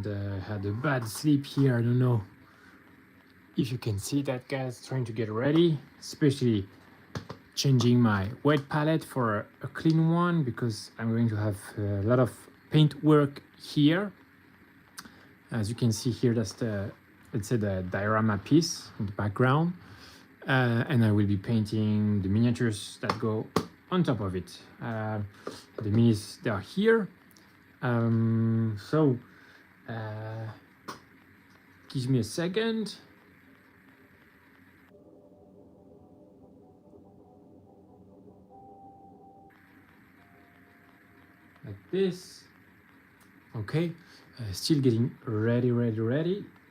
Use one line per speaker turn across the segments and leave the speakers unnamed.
and had a bad sleep here. I don't know if you can see that, guys. Trying to get ready, especially changing my wet palette for a clean one, because I'm going to have a lot of paint work here. As you can see here, that's the, let's say, the diorama piece in the background, and I will be painting the miniatures that go on top of it. The minis, they are here. Give me a second. Like this. Okay, still getting ready.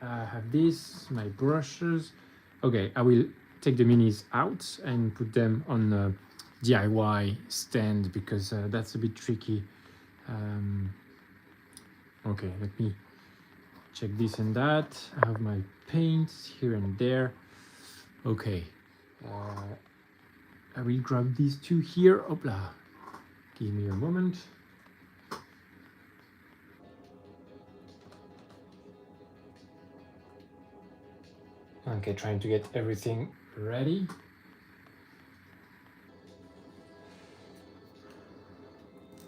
I have this, my brushes. Okay, I will take the minis out and put them on a DIY stand, because that's a bit tricky. Okay, let me check this and that. I have my paints here and there. Okay, I will grab these two here. Hopla. Give me a moment. Okay, trying to get everything ready.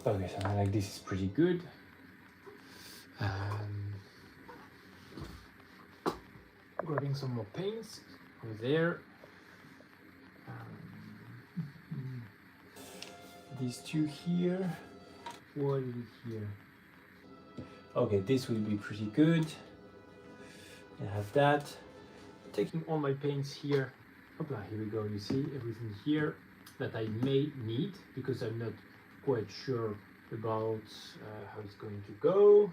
Okay, something like this is pretty good. Grabbing some more paints over there. These two here. What is it here? Okay, this will be pretty good. I have that. Taking all my paints here. Hopla, here we go. You see everything here that I may need, because I'm not quite sure about how it's going to go.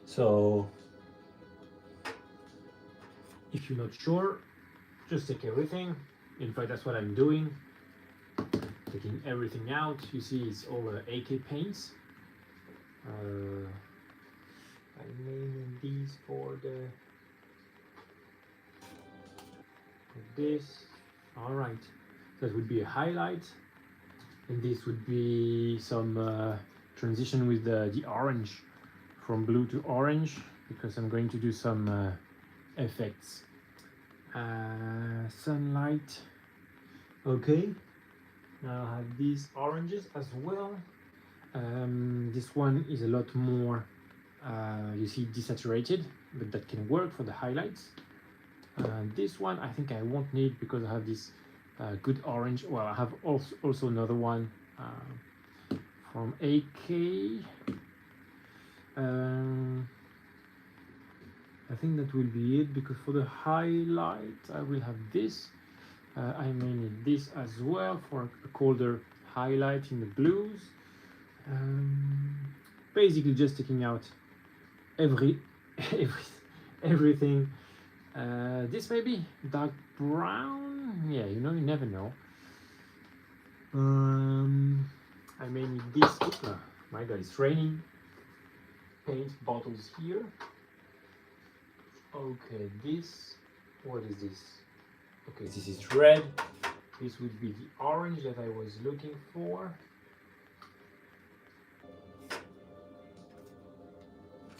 So if you're not sure, just take everything. In fact, that's what I'm doing. Taking everything out. You see, it's all AK paints. I made these for this. All right, that would be a highlight, and this would be some transition with the orange, from blue to orange, because I'm going to do some effects. Sunlight. Okay. Now I have these oranges as well. This one is a lot more, you see, desaturated, but that can work for the highlights. This one I think I won't need, because I have this good orange. Well, I have also another one from AK. I think that will be it, because for the highlight I will have this. I may need this as well for a colder highlight in the blues. Basically just taking out everything. This may be dark brown. Yeah, you know, you never know. I may need this. Oops, my God, it's raining. Paint bottles here. Okay, this. What is this? Okay, this is red. This would be the orange that I was looking for.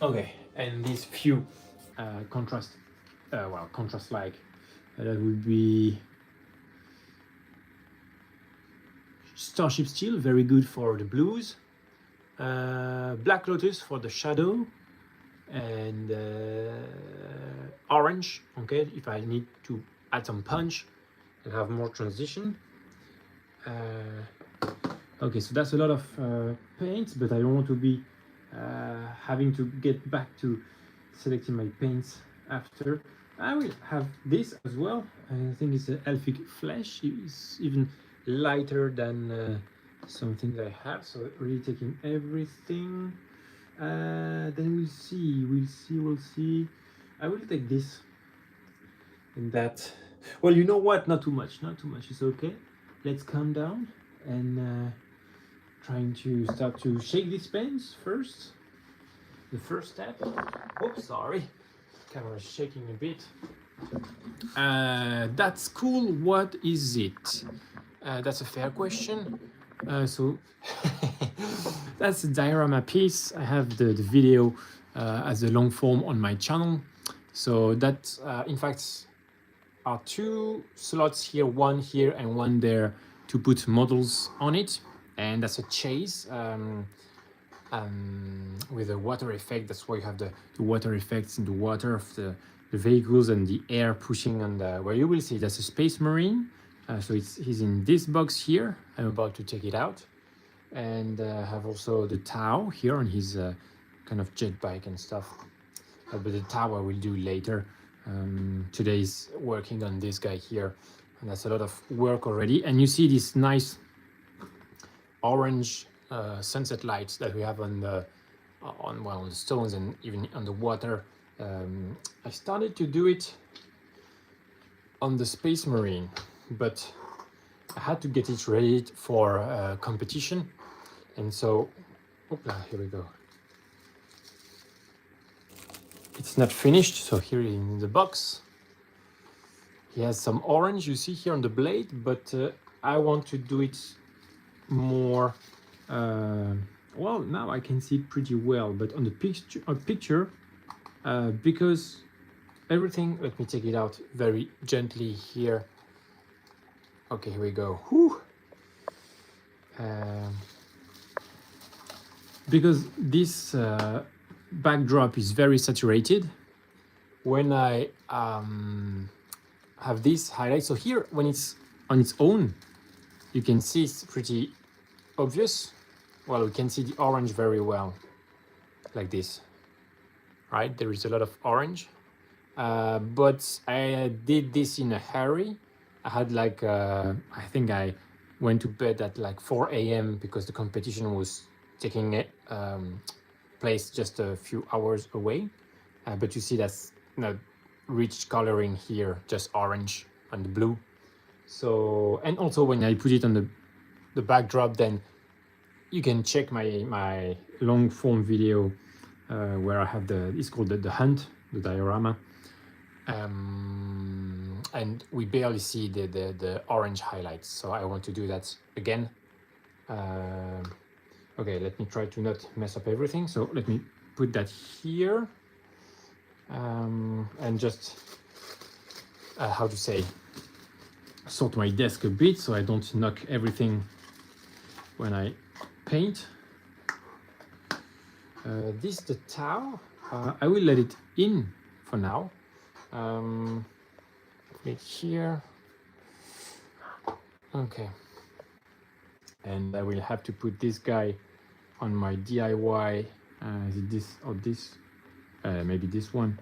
Okay, and these few contrast like that would be Starship Steel, very good for the blues. Black Lotus for the shadow, and orange. Okay, if I need to add some punch and have more transition. Okay, so that's a lot of paints, but I don't want to be having to get back to selecting my paints after. I will have this as well. I think it's an elfic flesh. It's even lighter than something I have, so really taking everything. Then we'll see. I will take this and that. Well, you know what? Not too much. It's okay. Let's calm down and trying to start to shake these pens first. The first step. Oops, sorry. Camera's shaking a bit. That's cool. What is it? That's a fair question. So that's a diorama piece. I have the video as a long form on my channel. So that, in fact, are two slots here, one here and one there, to put models on it. And that's a chase with a water effect. That's why you have the water effects in the water of the vehicles and the air pushing on the, where you will see that's a Space Marine. So he's in this box here. I'm about to take it out. And have also the Tau here on his kind of jet bike and stuff. But the Tau I will do later. Today's working on this guy here, and that's a lot of work already. And you see this nice orange sunset lights that we have on the on the stones and even on the water. I started to do it on the Space Marine, but I had to get it ready for competition, and so here we go. It's not finished, so here in the box he has some orange, you see here on the blade, but I want to do it more well, now I can see it pretty well, but on the picture because everything, let me take it out very gently here. Okay, here we go. Because this backdrop is very saturated. When I have this highlight, so here when it's on its own, you can see it's pretty obvious. Well, we can see the orange very well, like this, right? There is a lot of orange, but I did this in a hurry. I had like, I think I went to bed at like 4 a.m. because the competition was taking place just a few hours away. But you see that's not rich coloring here, just orange and the blue. So, and also when I put it on the backdrop, then you can check my long form video where I have it's called the hunt, the diorama. And we barely see the orange highlights, so I want to do that again. Okay, let me try to not mess up everything. So let me put that here, and just how to say, sort my desk a bit so I don't knock everything when I paint. This the Tau. I will let it in for now. Click here. Okay. And I will have to put this guy on my DIY. Is it this or this? Maybe this one.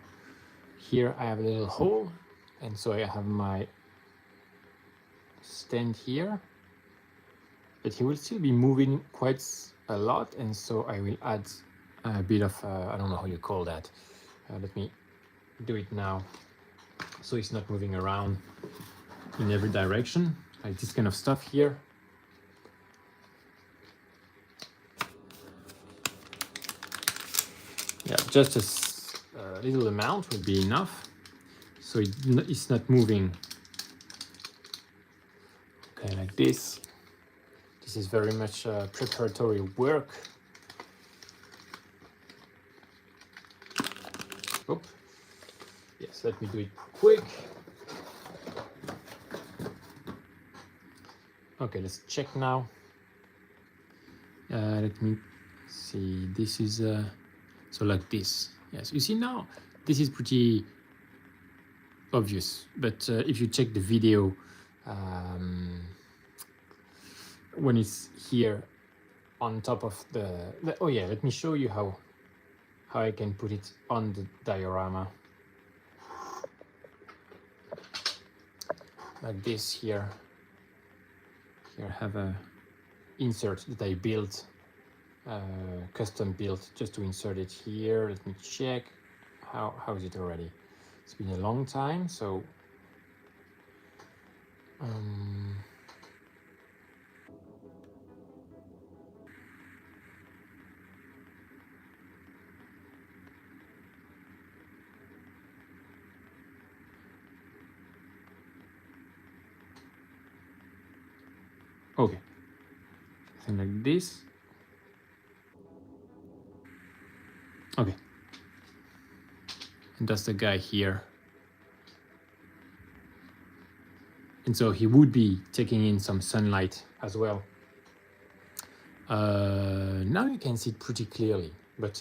Here I have a little hole, and so I have my stand here. But he will still be moving quite a lot, and so I will add a bit of, I don't know how you call that. Let me do it now. So it's not moving around in every direction, like this kind of stuff here. Yeah, just a little amount will be enough, so it's not moving. Okay, like this. This is very much preparatory work. Oop. Yes, let me do it quick. Okay, let's check now. Let me see. This is so like this. Yes, you see now, this is pretty obvious. But if you check the video, when it's here on top of oh yeah, let me show you how I can put it on the diorama. Like this here. Here I have a insert that I built, custom built, just to insert it here. Let me check. How is it already? It's been a long time, so Okay, something like this. Okay, and that's the guy here. And so he would be taking in some sunlight as well. Now you can see it pretty clearly, but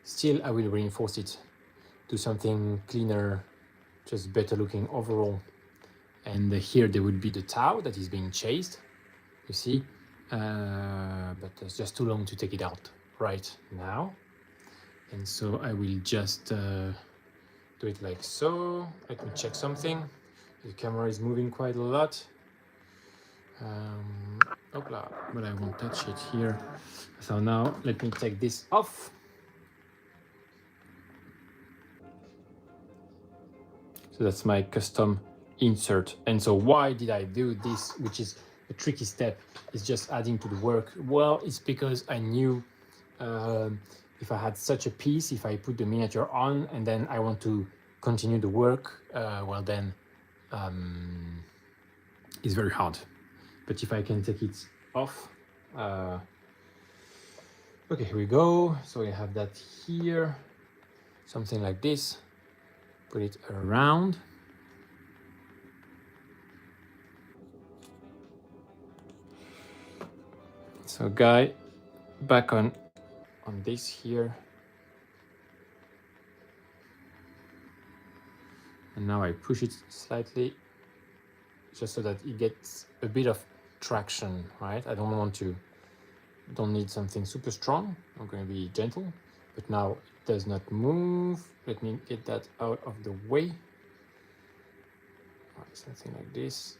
still I will reinforce it to something cleaner, just better looking overall. And here there would be the Tau that is being chased, you see, but it's just too long to take it out right now. And so I will just do it like so. Let me check something. The camera is moving quite a lot. Opla, but I won't touch it here. So now let me take this off. So that's my custom insert. And so why did I do this, which is a tricky step, is just adding to the work? Well, it's because I knew if I had such a piece, if I put the miniature on and then I want to continue the work, well then it's very hard. But if I can take it off, okay, here we go. So we have that here, something like this. Put it around. So guy, back on this here. And now I push it slightly, just so that it gets a bit of traction, right? I don't need something super strong. I'm going to be gentle, but now it does not move. Let me get that out of the way. Right, something like this.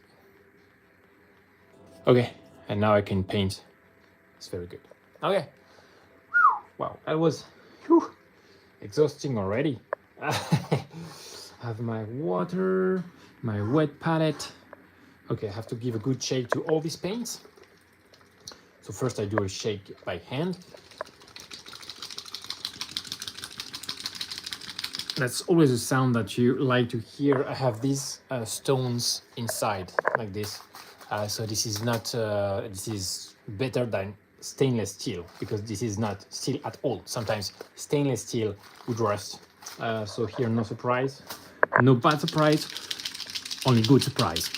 Okay, and now I can paint. It's very good. Okay. Wow, that was exhausting already. Have my water, my wet palette. Okay, I have to give a good shake to all these paints. So first I do a shake by hand. That's always a sound that you like to hear. I have these stones inside like this. So this is not, this is better than stainless steel, because this is not steel at all. Sometimes stainless steel would rust. So here, no surprise, no bad surprise, only good surprise.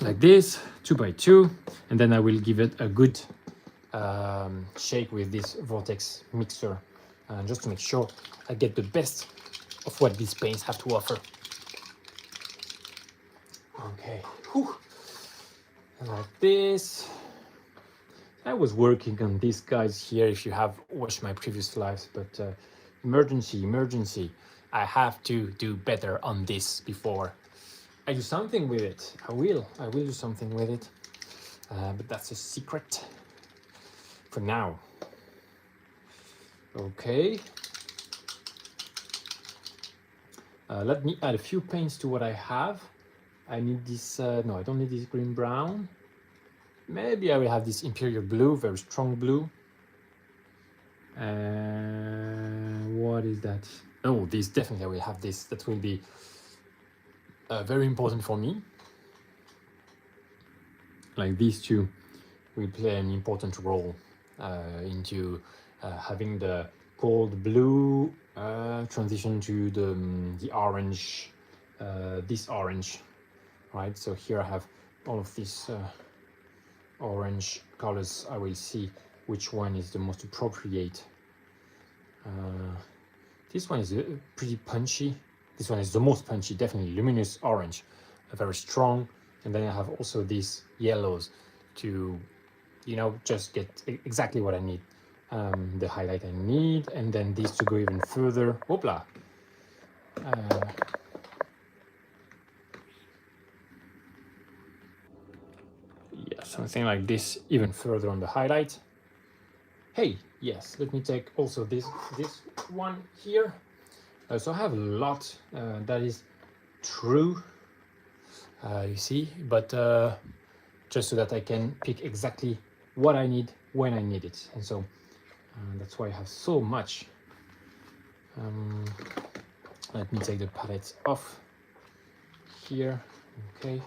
Like this, 2x2, and then I will give it a good shake with this vortex mixer, just to make sure I get the best of what these paints have to offer. Okay, whew. Like this. I was working on these guys here, if you have watched my previous lives, but emergency. I have to do better on this before I do something with it. I will do something with it, but that's a secret for now. Okay. Let me add a few paints to what I have. I need this, no, I don't need this green brown. Maybe I will have this imperial blue, very strong blue. What is that? Oh, this definitely I will have this. That will be very important for me. Like these two will play an important role into having the cold blue transition to the orange, this orange, right? So here I have all of these orange colors. I will see which one is the most appropriate. This one is pretty punchy. This one is the most punchy, definitely luminous orange, very strong. And then I have also these yellows to, you know, just get exactly what I need, the highlight I need, and then these to go even further. Whoopla. Yeah, something like this, even further on the highlight. Hey, yes, let me take also this one here. So I have a lot that is true, you see, but just so that I can pick exactly what I need when I need it. And so that's why I have so much. Let me take the palettes off here. Okay.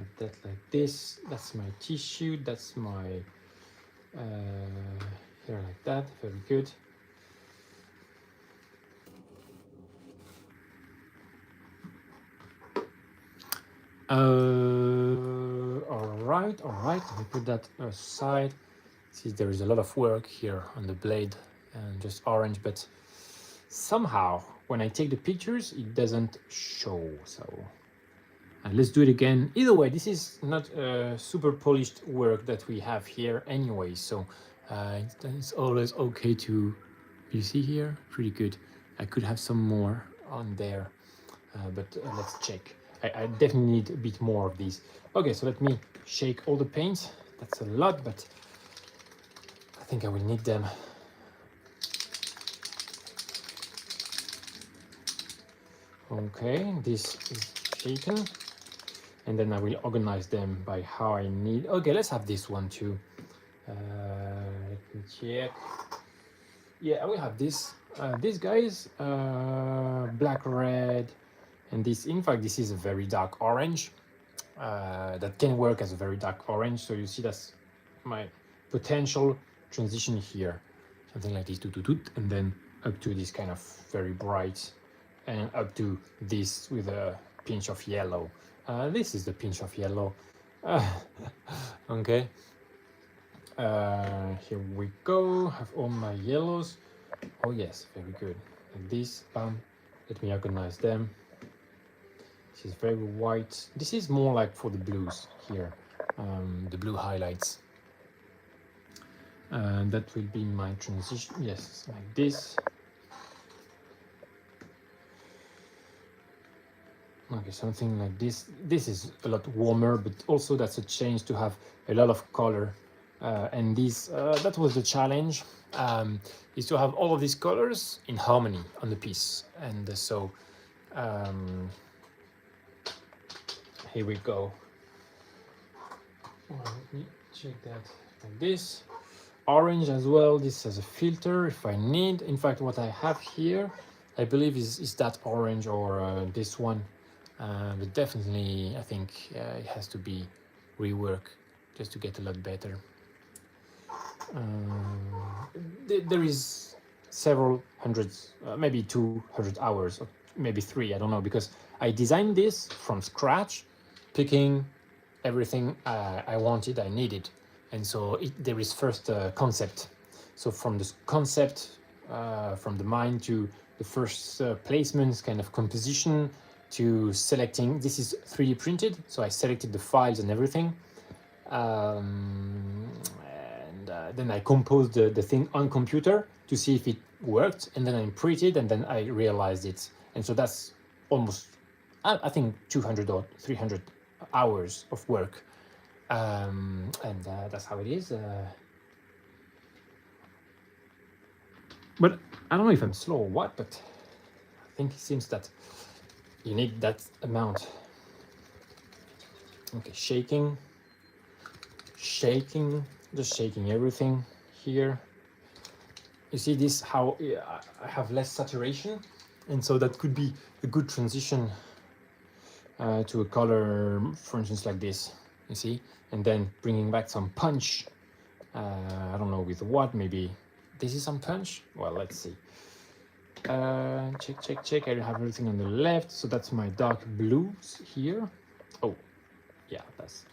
have that like this. That's my tissue. That's my here like that. Very good. All right. Let me put that aside. See, there is a lot of work here on the blade and just orange, but somehow when I take the pictures, it doesn't show. So let's do it again. Either way, this is not super polished work that we have here anyway. So it's always okay to, you see here, pretty good. I could have some more on there, but let's check. I definitely need a bit more of these. Okay, so let me shake all the paints. That's a lot, but I think I will need them. Okay, this is shaken. And then I will organize them by how I need. Okay, let's have this one too. Let me check. Yeah, I will have this. These guys, black, red, and this. In fact, this is a very dark orange. That can work as a very dark orange. So you see, that's my potential transition here. Something like this, and then up to this kind of very bright, and up to this with a pinch of yellow. This is the pinch of yellow. Okay. Here we go. Have all my yellows. Oh yes, very good. Like this, bam. Let me organize them. This is very white. This is more like for the blues here, the blue highlights. That will be my transition. Yes, like this. Okay, something like this. This is a lot warmer, but also that's a change to have a lot of color. And this, that was the challenge, is to have all of these colors in harmony on the piece. And so here we go. Well, let me check that like this. Orange as well. This has a filter if I need. In fact, what I have here, I believe is that orange or this one. But definitely, I think it has to be reworked just to get a lot better. There is several hundreds, maybe 200 hours, or maybe 3, I don't know, because I designed this from scratch, picking everything I wanted, I needed. And so there is first a concept. So from this concept, from the mind to the first placements, kind of composition, to selecting, this is 3D printed, so I selected the files and everything. Then I composed the thing on computer to see if it worked, and then I printed, and then I realized it. And so that's almost, I think, 200 or 300 hours of work. That's how it is. But I don't know if I'm slow or what, but I think it seems that you need that amount. Okay, shaking, just shaking everything here. You see this, how I have less saturation, and so that could be a good transition to a color, for instance, like this, you see, and then bringing back some punch. I don't know with what, maybe this is some punch. Well, let's see. Check. I have everything on the left, so that's my dark blues here. Oh, yeah, that's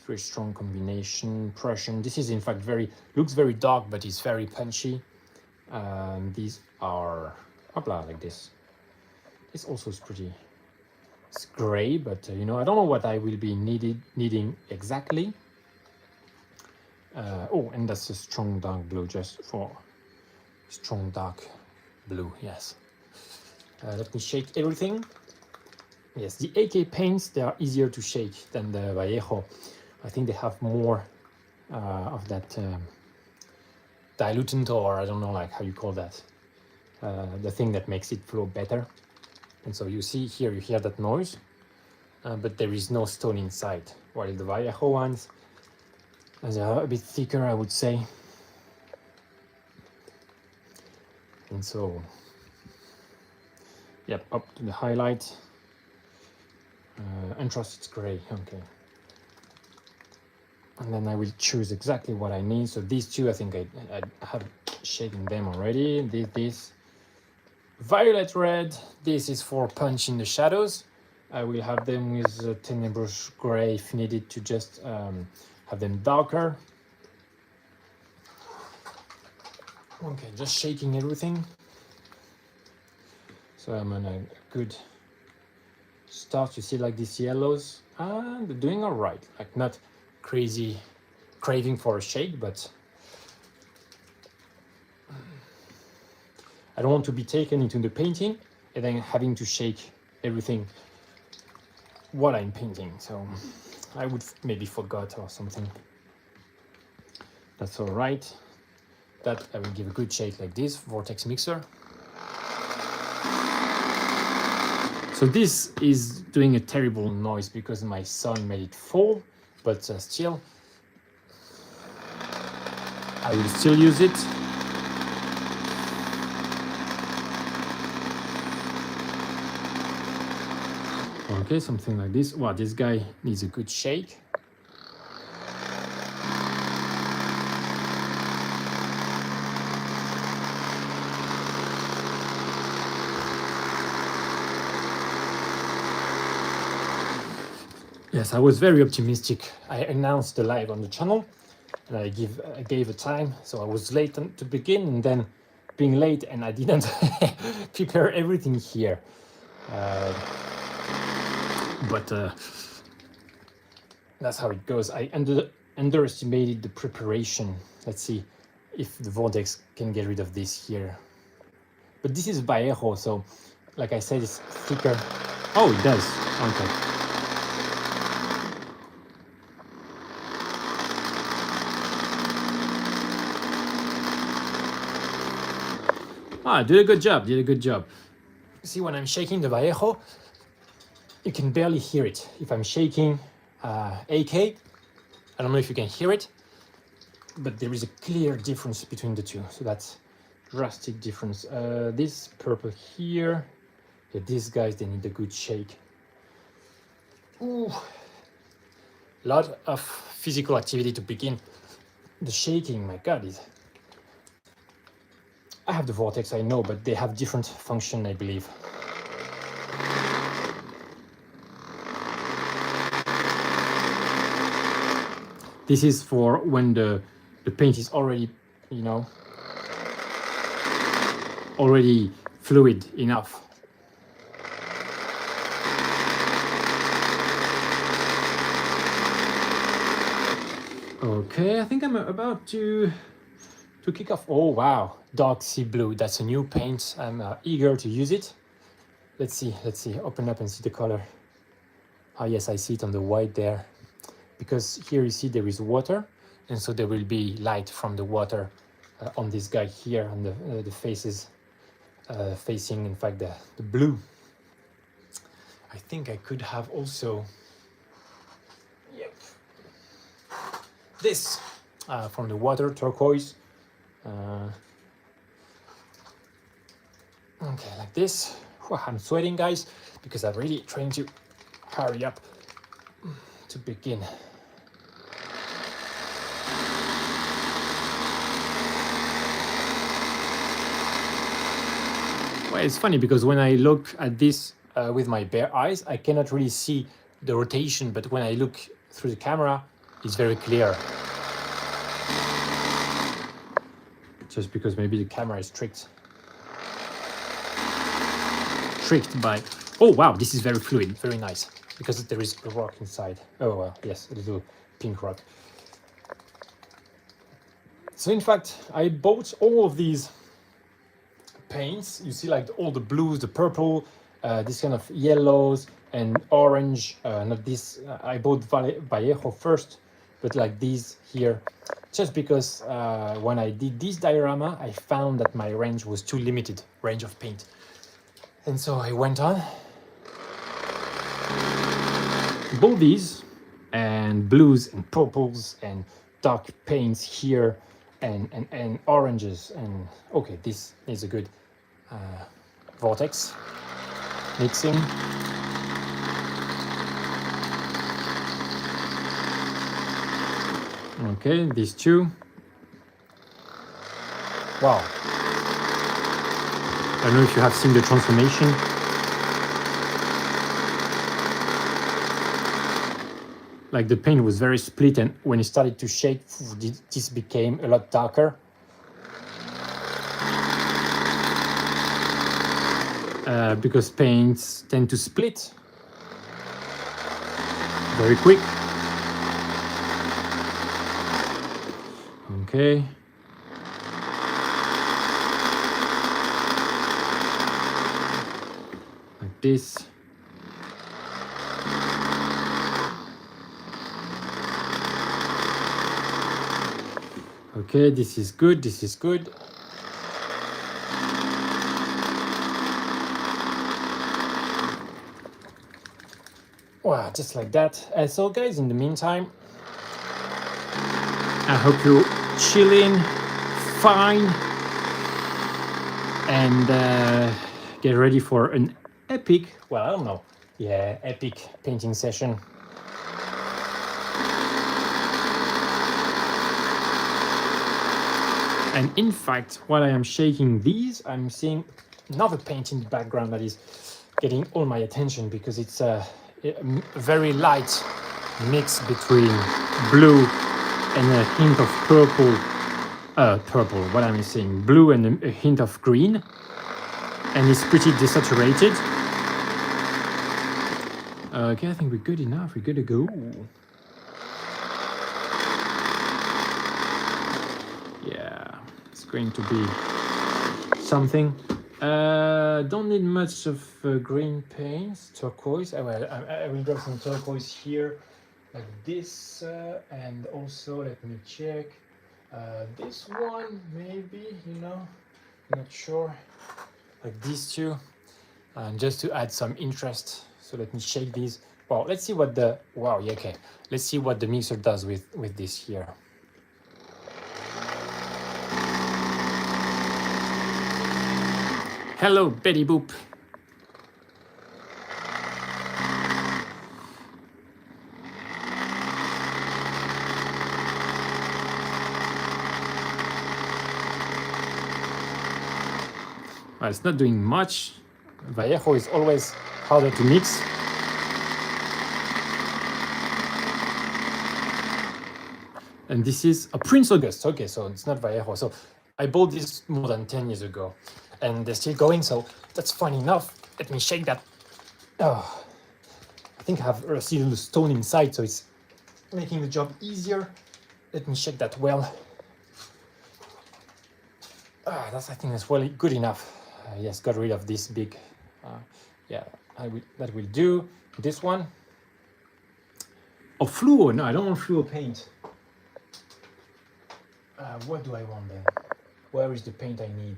very strong combination. Prussian. This is in fact looks very dark, but it's very punchy. These are like this. This also is pretty. It's gray, but you know, I don't know what I will be needing exactly. Oh, and that's a strong dark blue, just for strong dark blue. Yes. Let me shake everything. Yes, the AK paints, they are easier to shake than the Vallejo. I think they have more of that dilutant, or I don't know, like how you call that, the thing that makes it flow better. And so you see here, you hear that noise, but there is no stone inside, while the Vallejo ones, they are a bit thicker, I would say. And so, yep, up to the highlight. Entrust, it's gray, okay.
and then I will choose exactly what I need. So these two, I think I have shaken them already. This violet red, this is for punching the shadows. I will have them with tenebrous gray if needed to just have them darker. Okay, just shaking everything. So I'm on a good start. You see like these yellows, they're doing all right. Like not crazy craving for a shake, but I don't want to be taken into the painting and then having to shake everything while I'm painting. So I would maybe forgot or something. That's all right. That I will give a good shake like this, vortex mixer. So this is doing a terrible noise because my son made it fall, but still, I will still use it. Okay, something like this. Wow, this guy needs a good shake. Yes, I was very optimistic. I announced the live on the channel and I gave a time, so I was late to begin, and then being late and I didn't prepare everything here. But that's how it goes. I underestimated the preparation. Let's see if the vortex can get rid of this here. But this is Vallejo, so like I said, it's thicker.
Oh, it does. Okay. Ah, did a good job. Did a good job.
See, when I'm shaking the Vallejo, you can barely hear it. If I'm shaking AK, I don't know if you can hear it, but there is a clear difference between the two. So that's drastic difference. This purple here, yeah, these guys, they need a good shake. Ooh, lot of physical activity to begin. The shaking, my God, is. I have the vortex, I know, but they have different function, I believe.
This is for when the paint is already, you know, already fluid enough. Okay, I think I'm about to kick off.
Oh wow, dark sea blue. That's a new paint. I'm eager to use it. Let's see. Open up and see the color. Ah yes, I see it on the white there. Because here you see there is water, and so there will be light from the water on this guy here, on the faces facing, in fact, the blue. I think I could have also, yep, this from the water, turquoise. Okay, like this. I'm sweating, guys, because I'm really trying to hurry up to begin.
Well, it's funny because when I look at this
With my bare eyes, I cannot really see the rotation, but when I look through the camera, it's very clear.
just because maybe the camera is tricked by. Oh wow, this is very fluid.
Very nice, because there is a rock inside. Oh well, yes, a little pink rock. So in fact, I bought all of these paints. You see, like all the blues, the purple, this kind of yellows and orange. Not this. I bought Vallejo first, but like these here, just because when I did this diorama, I found that my range was too limited, range of paint, and so I went on.
Both these and blues and purples and dark paints here and oranges, and
okay, this is a good vortex mixing. Okay, these two. Wow. I don't know if you have seen the transformation. Like the paint was very split, and when it started to shake, this became a lot darker. Because paints tend to split very quick. Okay. Like this. Okay, this is good, this is good. Wow, just like that. So guys, in the meantime, I hope you're chilling, fine, and get ready for an epic, well, I don't know, yeah, epic painting session. And in fact, while I am shaking these, I'm seeing another paint in the background that is getting all my attention because it's a very light mix between blue and a hint of purple. Purple, what am I saying? Blue and a hint of green. And it's pretty desaturated. Okay, I think we're good enough. We're good to go. Yeah, it's going to be something. Don't need much of green paints, turquoise. I will grab some turquoise here, like this, and also let me check this one, maybe, you know, not sure, like these two, and just to add some interest. So let me shake these. Well, let's see what the yeah, okay. Let's see what the mixer does with this here. Hello, Betty Boop. Well, it's not doing much. Vallejo is always harder to mix. And this is a Prince August. Okay, so it's not Vallejo. So I bought this more than 10 years ago. And they're still going, so that's fine enough. Let me shake that. Oh, I think I have a little stone inside, so it's making the job easier. Let me shake that well. I think that's well good enough. Yes, got rid of this big. Yeah, that will do. This one. Oh, fluo. No, I don't want fluo paint. What do I want then? Where is the paint I need?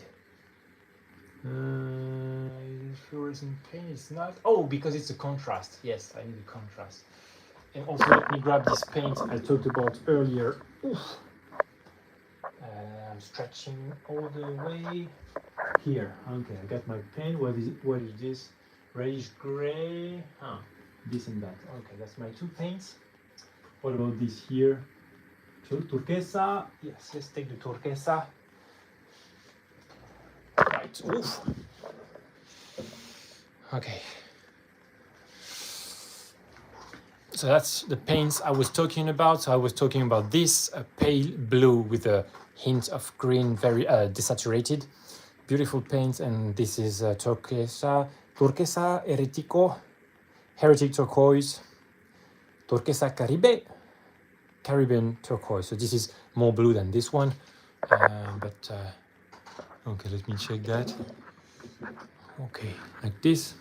Fluorescent paint is not. Oh, because it's a contrast. Yes, I need a contrast. And also let me grab this paint I talked about earlier. Oof. I'm stretching all the way here. Okay, I got my paint. What is it? What is this? Reddish gray. This and that. Okay, that's my two paints. What about this here? Turquesa. Yes, let's take the turquesa. Right. Oof. Okay. So that's the paints I was talking about. So I was talking about this pale blue with a hint of green, very desaturated. Beautiful paints. And this is turquesa heretico, heretic turquoise, turquesa caribe, Caribbean turquoise. So this is more blue than this one. Okay, let me check that. Okay, like this.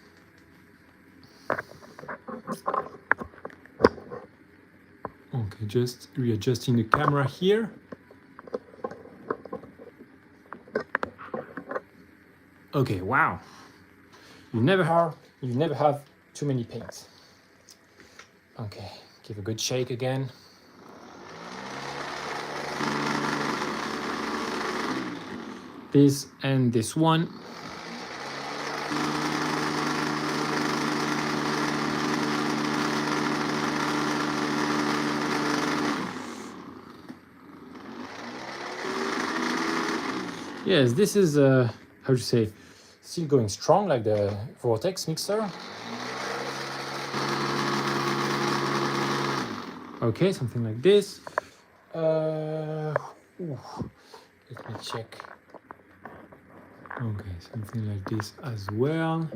Okay, just readjusting the camera here. Okay, wow. You never have too many paints. Okay, give a good shake again. This and this one. Yes, this is how to say, still going strong like the Vortex mixer. Okay, something like this. Let me check. Okay, something like this as well.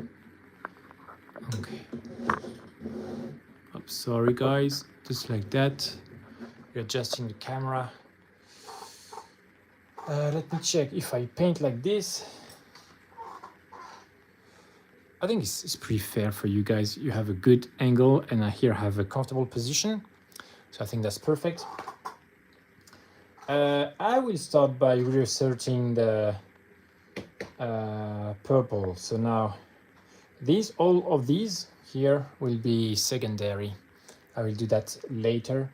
Okay. I'm sorry guys, just like that. We're adjusting the camera. Let me check if I paint like this. I think it's pretty fair for you guys. You have a good angle and I here have a comfortable position. So I think that's perfect. I will start by reasserting the purple. So now all of these here will be secondary. I will do that later.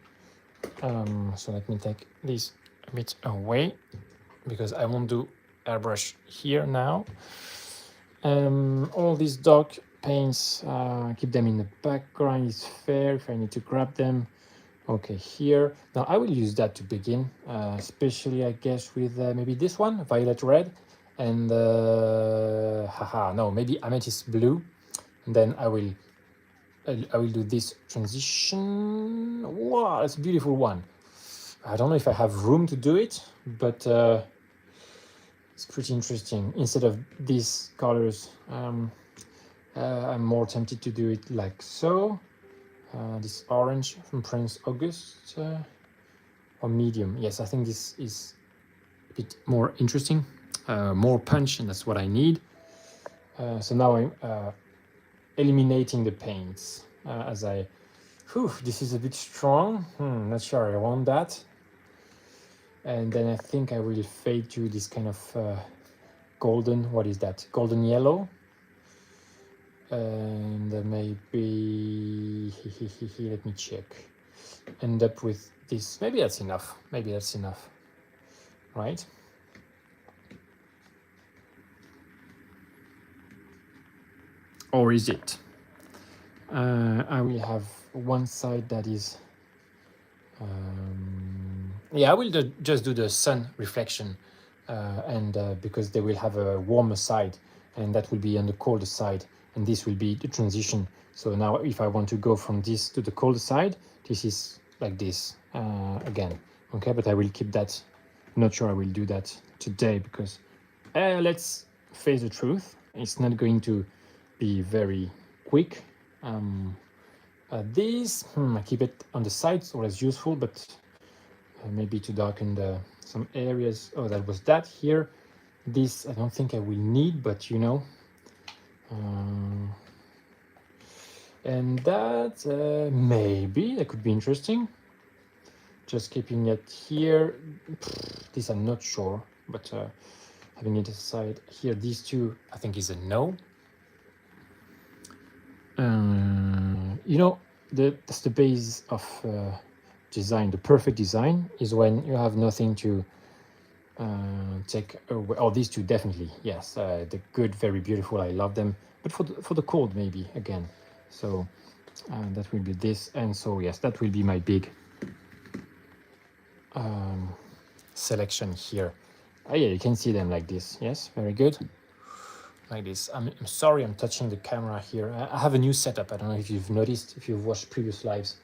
So let me take this a bit away because I won't do airbrush here now. All these dark paints, keep them in the background. It's fair if I need to grab them. Okay, here. Now I will use that to begin, especially I guess with maybe this one, violet red, and maybe amethyst blue. And then I will do this transition. Wow, that's a beautiful one. I don't know if I have room to do it, but it's pretty interesting. Instead of these colors, I'm more tempted to do it like so. This orange from Prince August, or medium. Yes, I think this is a bit more interesting, more punch, and that's what I need. So now I'm eliminating the paints as I. This is a bit strong. Not sure I want that. And then I think I will fade to this kind of golden. What is that? Golden yellow. And maybe let me check. End up with this. Maybe that's enough. Right? Or is it? I will have one side that is. I will just do the sun reflection, and because they will have a warmer side, and that will be on the colder side. And this will be the transition. So now if I want to go from this to the cold side, this is like this again. Okay, but I will keep that. I'm not sure I will do that today because let's face the truth. It's not going to be very quick. This, I keep it on the sides, always useful, but maybe to darken some areas. Oh, that was that here. This I don't think I will need, but you know. And that maybe that could be interesting. Just keeping it here. This I'm not sure, but having it aside here, these two I think is a no. You know, that's the base of design. The perfect design is when you have nothing to take away. Oh, these two definitely, yes. The good, very beautiful, I love them. But for the cold, maybe again. So that will be this, and so yes, that will be my big selection here. Yeah, you can see them like this. Yes, very good. Like this. I'm sorry, I'm touching the camera here. I have a new setup. I don't know if you've noticed, if you've watched previous lives.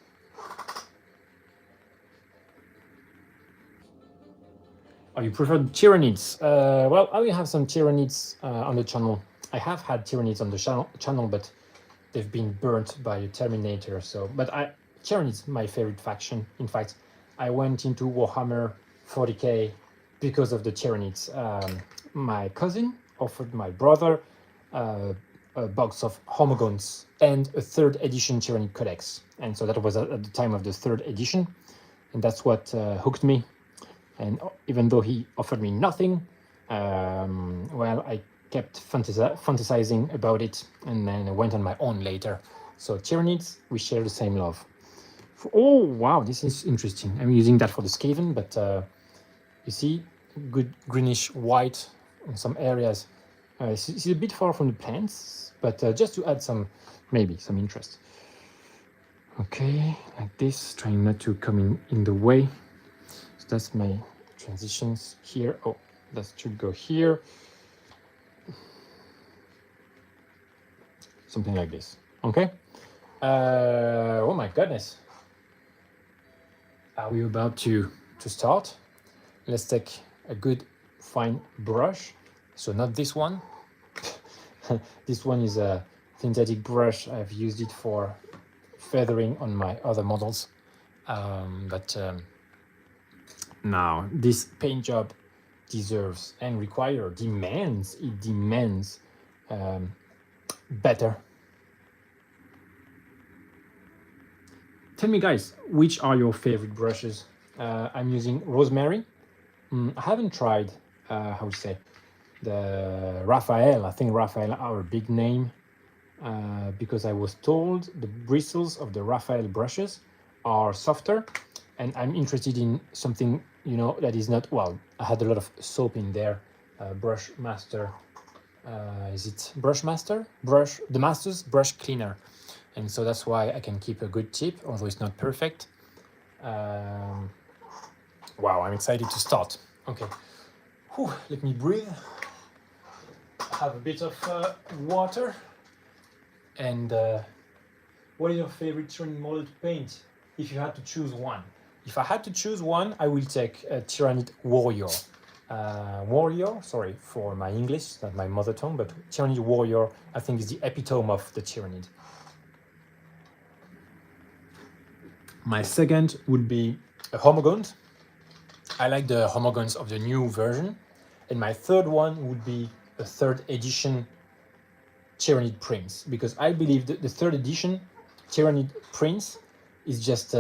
Oh, you prefer Tyranids? Well, I will have some Tyranids on the channel. I have had Tyranids on the channel, but they've been burnt by a Terminator. So, but Tyranids my favorite faction. In fact, I went into Warhammer 40k because of the Tyranids. My cousin offered my brother a box of Homogons and a 3rd edition Tyranid Codex, and so that was at the time of the 3rd edition, and that's what hooked me. And even though he offered me nothing, well, I kept fantasizing about it, and then I went on my own later. So Tyranids, we share the same love. Oh wow, this is interesting. I'm using that for the Skaven, but you see, good greenish white in some areas. It's a bit far from the plants, but just to add maybe some interest. Okay, like this, trying not to come in the way. So that's my transitions here. Oh, that should go here. Something like this. Okay. Oh my goodness. Are we about to start? Let's take a good fine brush. So not this one. This one is a synthetic brush. I've used it for feathering on my other models. Now this paint job deserves and demands better. Tell me guys, which are your favorite brushes? I'm using Rosemary. I haven't tried, how to say, the Raphael. I think Raphael are a big name because I was told the bristles of the Raphael brushes are softer, and I'm interested in something, you know, that is not, well, I had a lot of soap in there. Brush Master, is it Brush Master? The Master's Brush Cleaner. And so that's why I can keep a good tip, although it's not perfect. Wow, I'm excited to start. Okay, whew, let me breathe. Have a bit of water. And what is your favorite Tyranid model to paint? If you had to choose one. If I had to choose one, I will take a Tyranid Warrior. Warrior, sorry for my English, not my mother tongue, but Tyranid Warrior, I think, is the epitome of the Tyranid. My second would be a Homogond. I like the Homogonds of the new version. And my third one would be a third edition Tyranid Prince, because I believe that the third edition Tyranid Prince is just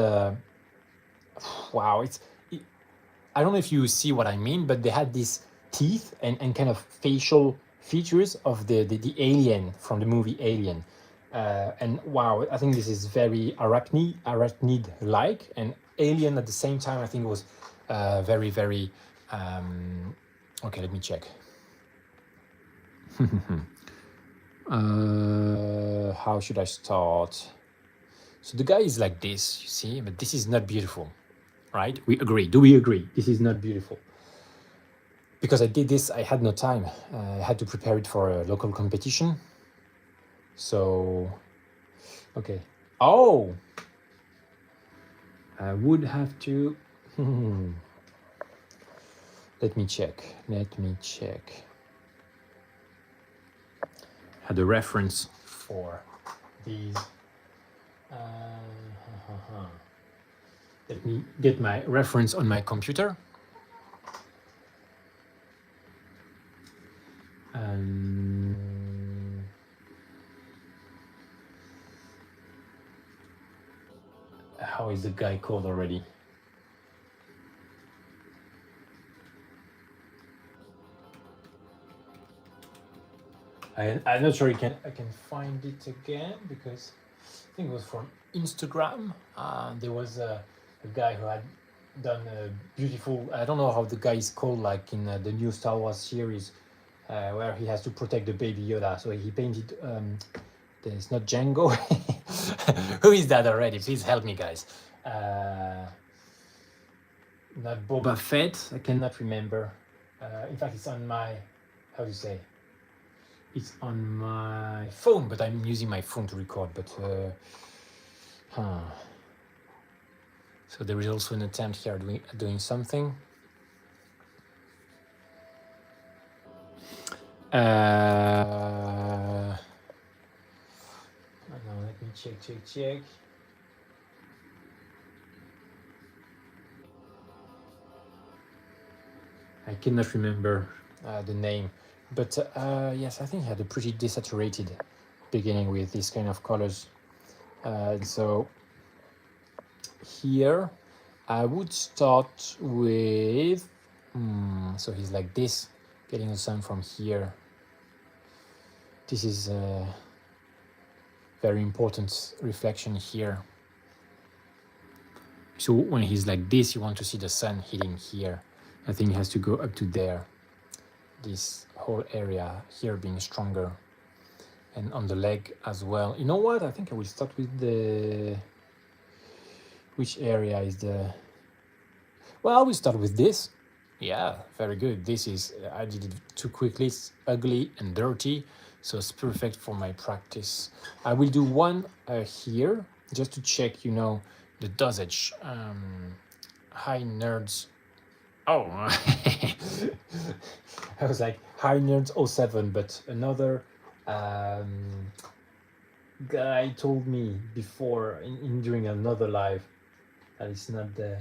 wow. I don't know if you see what I mean, but they had these teeth and kind of facial features of the alien from the movie Alien. And wow, I think this is very arachnid-like, and alien at the same time. I think it was very, very... okay, let me check. How should I start? So the guy is like this, you see, but this is not beautiful, right? We agree. Do we agree? This is not beautiful. Because I did this, I had no time. I had to prepare it for a local competition. So, okay. Oh! I would have to... Let me check. Had a reference for these. Let me get my reference on my computer. How is the guy called already? I'm not sure I can find it again, because I think it was from Instagram. There was a guy who had done a beautiful, I don't know how the guy is called, like in the new Star Wars series, where he has to protect the baby Yoda. So he painted, it's not Django. Who is that already? Please help me, guys. Not Boba Fett, I cannot remember. In fact, it's on my, how do you say? It's on my phone, but I'm using my phone to record. But so there is also an attempt here doing something. Now let me check. I cannot remember the name. But yes, I think he had a pretty desaturated beginning with these kind of colors. So here I would start with, so he's like this, getting the sun from here. This is a very important reflection here. So when he's like this, you want to see the sun hitting here. I think it has to go up to there. This whole area here being stronger, and on the leg as well. You know what? I think I will start with the... Which area is the... Well, I will start with this. Yeah, very good. This is, I did it too quickly, it's ugly and dirty, so it's perfect for my practice. I will do one here, just to check, you know, the dosage. High nerds. Oh, I was like, high nerds 07, but another guy told me before, during another live, that it's not the...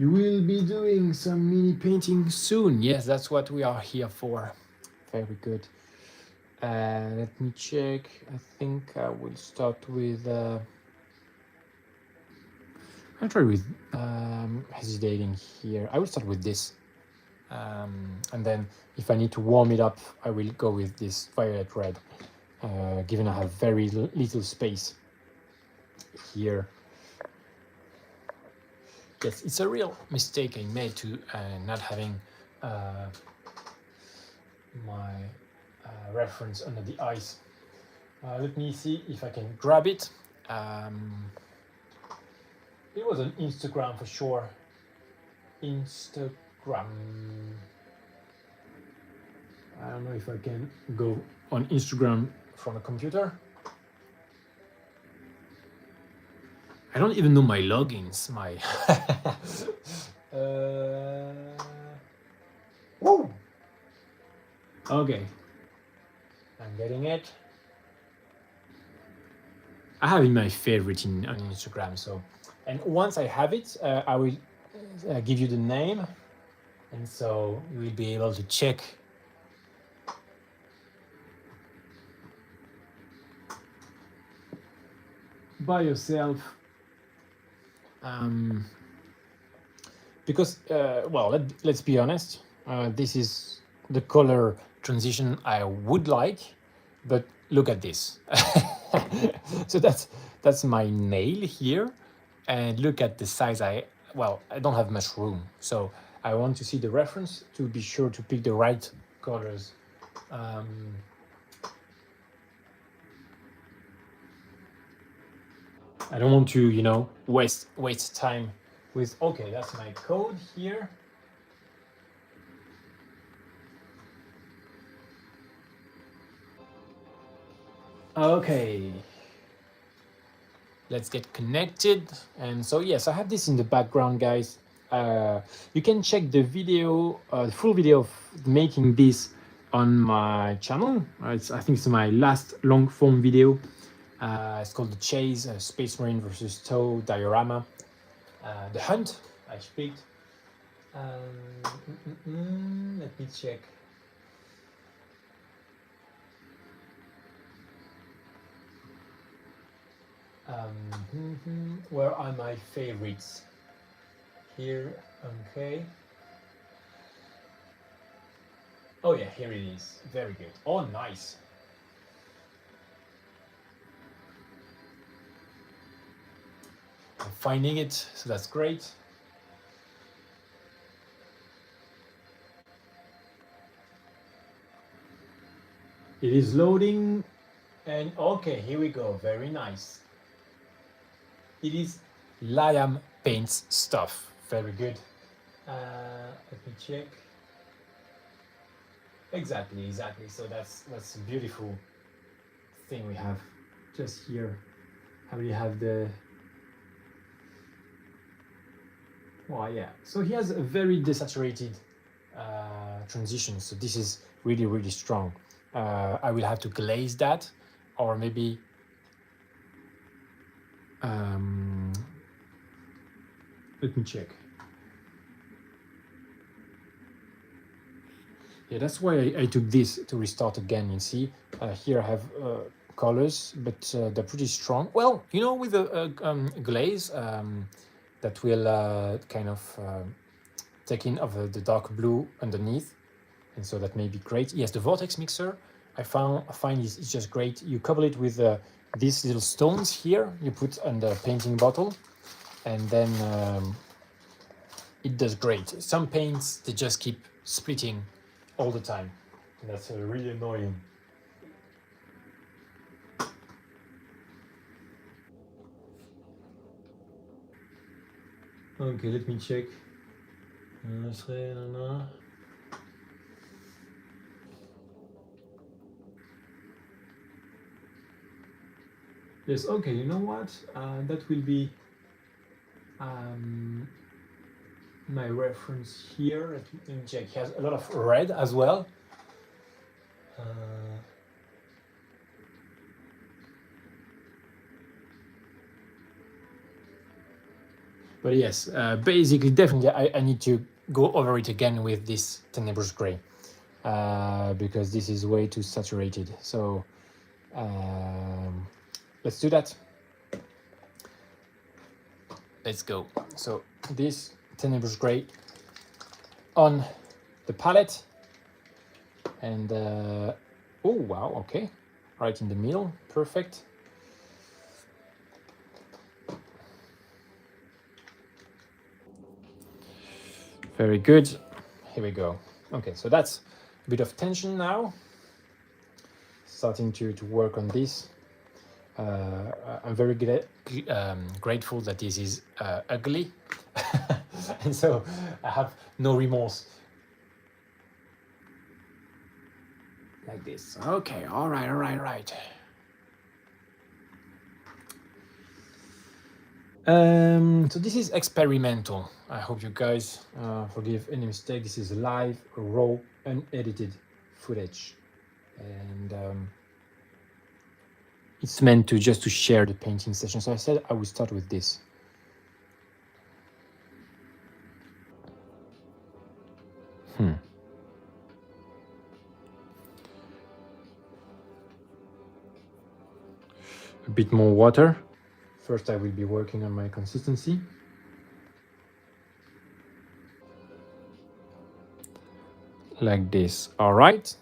You will be doing some mini painting soon. Yes, that's what we are here for. Very good. Let me check. I think I will start with... I'll try with hesitating here. I will start with this. And then if I need to warm it up, I will go with this violet red, given I have very little space here. Yes, it's a real mistake I made to not having my reference under the eyes. Let me see if I can grab it. It was on Instagram for sure. Instagram. I don't know if I can go on Instagram from a computer. I don't even know my logins. My Woo! Okay, I'm getting it. I have in my favorite on Instagram. So, and once I have it, I will give you the name, and so you will be able to check. By yourself. Because, well, let's be honest, this is the color transition I would like, but look at this. So that's my nail here, and look at the size. I don't have much room, so I want to see the reference to be sure to pick the right colors. I don't want to, you know, waste time with... Okay, that's my code here. Okay, let's get connected. And so yes, I have this in the background, guys. You can check the video, the full video of making this on my channel. I think it's my last long form video. It's called The Chase, Space Marine versus TOW diorama. The Hunt, I speak. Let me check. Where are my favorites? Here, okay. Oh yeah, here it is. Very good. Oh, nice. I'm finding it, so that's great. It is loading, and okay, here we go. Very nice. It is Liam Paints stuff. Very good. Let me check. Exactly. So that's a beautiful thing we have just here. How we have the... Oh yeah. So he has a very desaturated transition. So this is really strong. I will have to glaze that, or maybe let me check. Yeah, that's why I took this to restart again. You see, here I have colors, but they're pretty strong. Well, you know, with a glaze that will kind of take in of the dark blue underneath, and so that may be great. Yes, the vortex mixer I find is just great. You couple it with these little stones here you put on the painting bottle, and then it does great. Some paints, they just keep splitting all the time, and that's really annoying.
Okay, let me check. Yes, okay, you know what? That will be my reference here.
Let me check. He has a lot of red as well. But yes, basically, definitely, I need to go over it again with this Tenebrous Grey because this is way too saturated. So let's do that. Let's go. So this Tenebrous Grey on the palette, and oh wow, okay, right in the middle, perfect. Very good. Here we go. Okay, so that's a bit of tension now. Starting to work on this. I'm very grateful that this is ugly. And so I have no remorse. Like this. Okay, all right. So this is experimental. I hope you guys forgive any mistake. This is live, raw, unedited footage, and it's meant to just to share the painting session. So I said I would start with this. A bit more water. First, I will be working on my consistency. Like this, all right.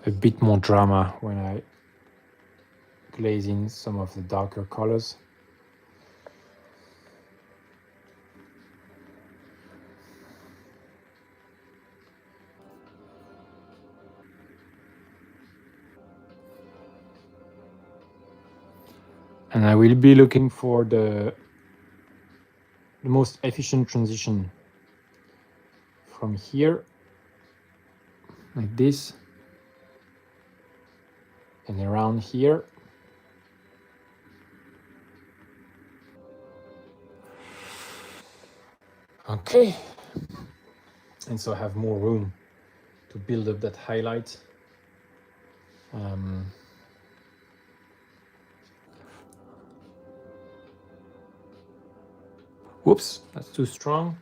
A bit more drama when I glaze in some of the darker colors. And I will be looking for the most efficient transition from here, like this, and around here. Okay, and so I have more room to build up that highlight. Whoops, that's too strong.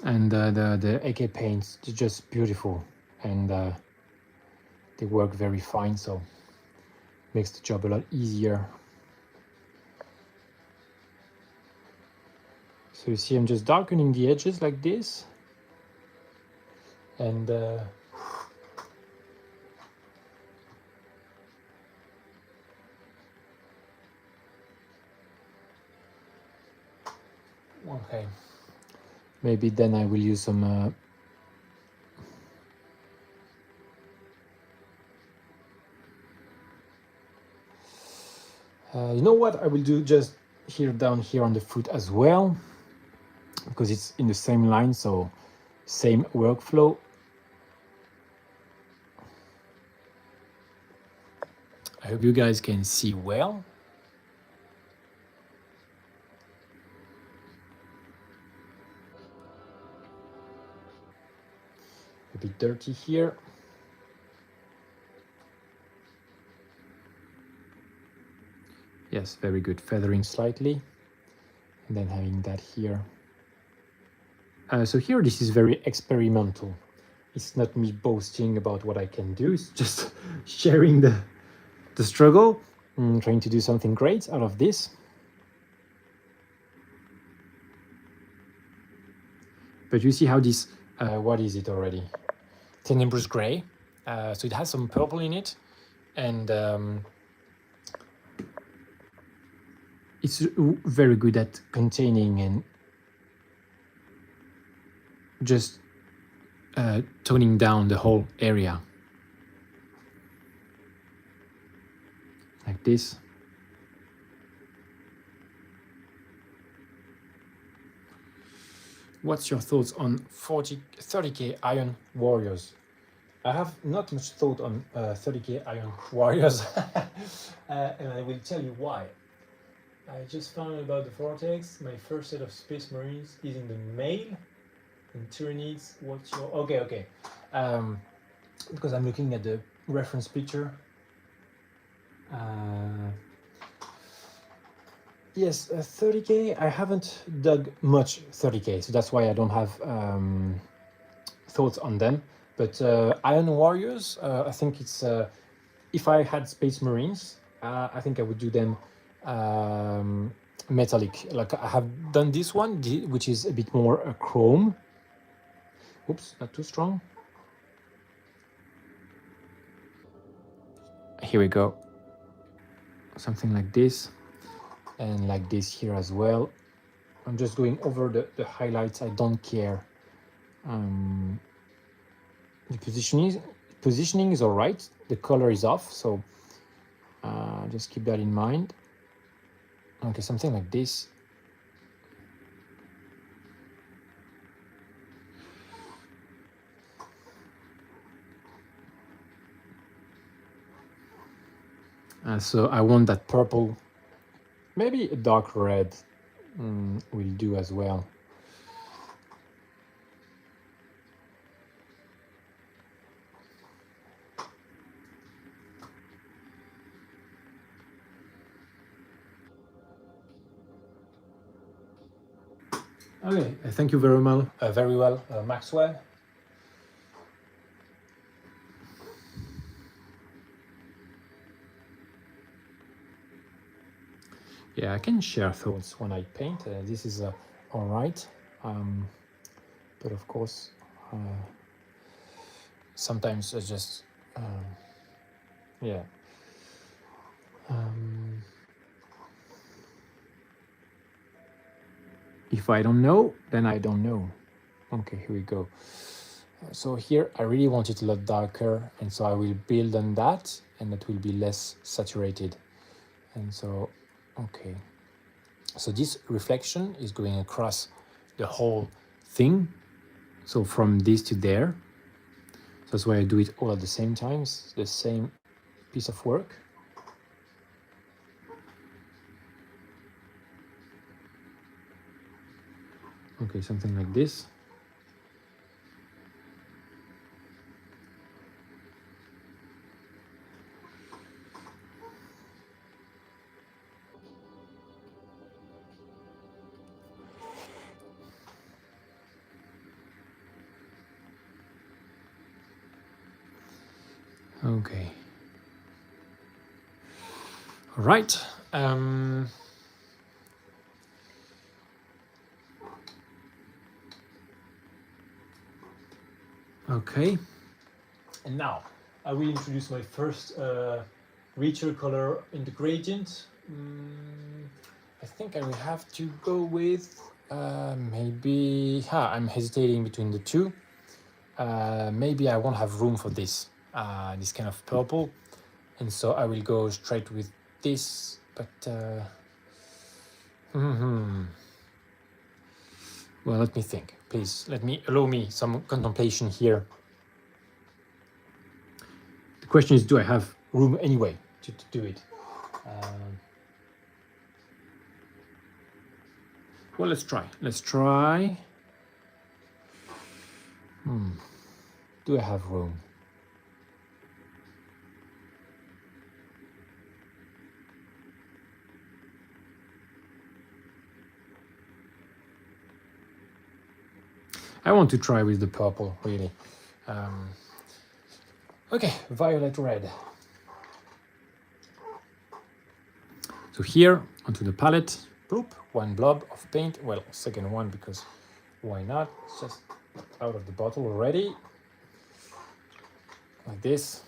And the AK paints, they're just beautiful, and they work very fine, so makes the job a lot easier. So you see I'm just darkening the edges like this, and okay, maybe then I will use some you know what, I will do just here down here on the foot as well, because it's in the same line, so same workflow. I hope you guys can see well. A bit dirty here. Yes, very good. Feathering slightly, and then having that here. So here, this is very experimental. It's not me boasting about what I can do. It's just sharing the struggle, trying to do something great out of this. But you see how this, what is it already? Tenebrous Grey. So it has some purple in it, and it's very good at containing and just toning down the whole area like this. What's your thoughts on 30k Iron Warriors? I have not much thought on 30k Iron Warriors, and I will tell you why. I just found out about the Vortex. My first set of Space Marines is in the male. And Tyranids, what's your... Okay. Because I'm looking at the reference picture. Yes, 30k. I haven't dug much 30k, so that's why I don't have thoughts on them. But Iron Warriors, I think it's... if I had Space Marines, I think I would do them metallic. Like I have done this one, which is a bit more chrome. Oops, not too strong. Here we go. Something like this. And like this here as well. I'm just going over the highlights. I don't care. The positioning is all right. The color is off, so just keep that in mind. Okay, something like this. So I want that purple, maybe a dark red will do as well. Okay, thank you very well, Maxwell. Yeah, I can share thoughts when I paint. This is all right, but of course, sometimes I just, yeah. If I don't know, then I don't know. Okay, here we go. So here I really want it a lot darker, and so I will build on that, and that will be less saturated. And so, okay. So this reflection is going across the whole thing. So from this to there. So that's why I do it all at the same time. It's the same piece of work. Okay, something like this. Okay. All right. Okay. And now I will introduce my first richer color in the gradient. I think I will have to go with maybe... I'm hesitating between the two. Maybe I won't have room for this, this kind of purple. And so I will go straight with this, but... Well, let me think. Please, allow me some contemplation here. The question is, do I have room anyway to do it? Well, let's try. Do I have room? I want to try with the purple, really. Okay, violet red. So here, onto the palette, bloop, one blob of paint. Well, second one, because why not? It's just out of the bottle already. Like this.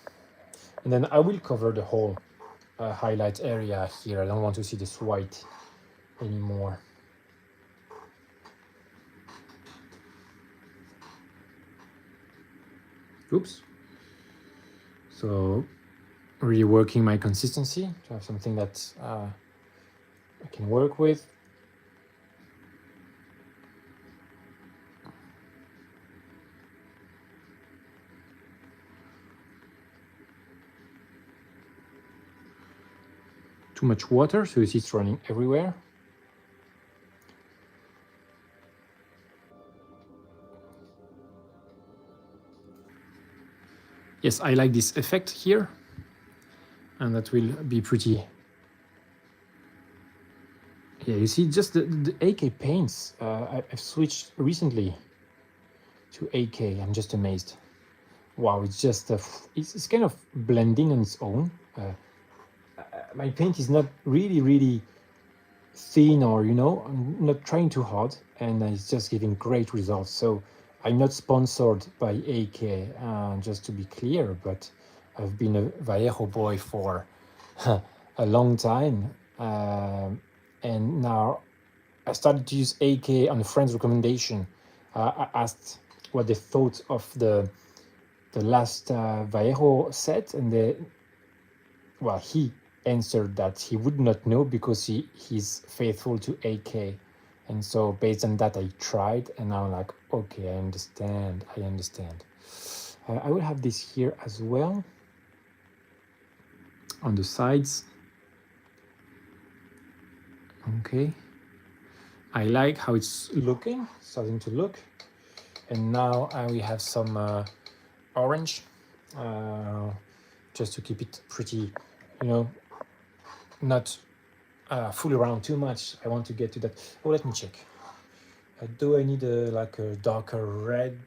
And then I will cover the whole highlight area here. I don't want to see this white anymore.
Oops. So
Really working my consistency to have something that I can work with. Too much water, so you see it's running everywhere. Yes, I like this effect here, and that will be pretty. Yeah, you see, just the AK paints. I've switched recently to AK. I'm just amazed. Wow, it's just it's kind of blending on its own. My paint is not really thin, or I'm not trying too hard, and it's just giving great results. So I'm not sponsored by AK, just to be clear, but I've been a Vallejo boy for a long time, and now I started to use AK on a friend's recommendation. I asked what they thought of the last Vallejo set, and he answered that he would not know because he's faithful to AK. And so based on that, I tried, and now I'm like, okay, I understand. I will have this here as well on the sides. Okay, I like how it's starting to look. And now we have some orange, just to keep it pretty, not fool around too much. I want to get to that. Oh, let me check. Do I need like a darker red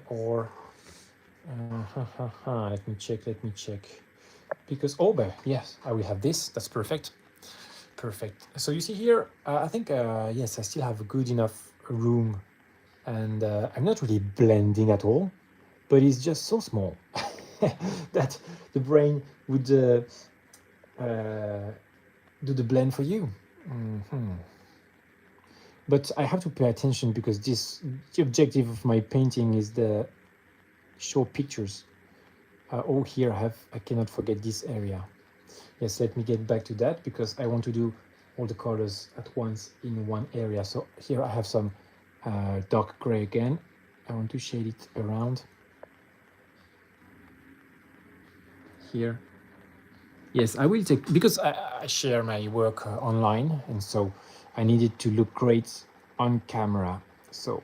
or? Let me check. Because yes, I will have this. That's perfect. So you see here, I think yes, I still have good enough room, and I'm not really blending at all, but it's just so small that the brain would do the blend for you. But I have to pay attention because the objective of my painting is the show pictures. Here I cannot forget this area. Yes, let me get back to that because I want to do all the colors at once in one area. So here I have some dark gray again. I want to shade it around here. Yes, I will take, because I share my work online, and so I need it to look great on camera. So,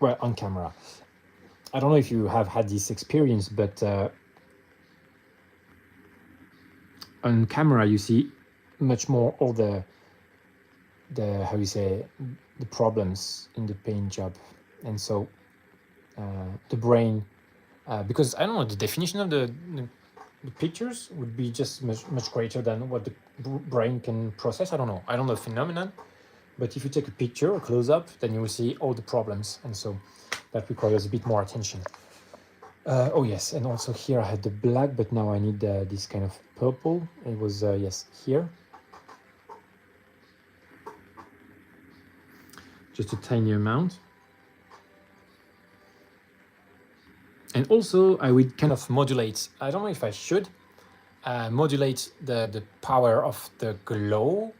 well, on camera. I don't know if you have had this experience, but on camera you see much more all the how you say, the problems in the paint job. And so the brain, because I don't know, the definition of the pictures would be just much greater than what the brain can process. I don't know the phenomenon, but if you take a picture, a close-up, then you will see all the problems, and so that requires a bit more attention. Oh yes, and also here I had the black, but now I need this kind of purple. It was yes, here, just a tiny amount. And also I would kind of modulate, I don't know if I should modulate the power of the glow.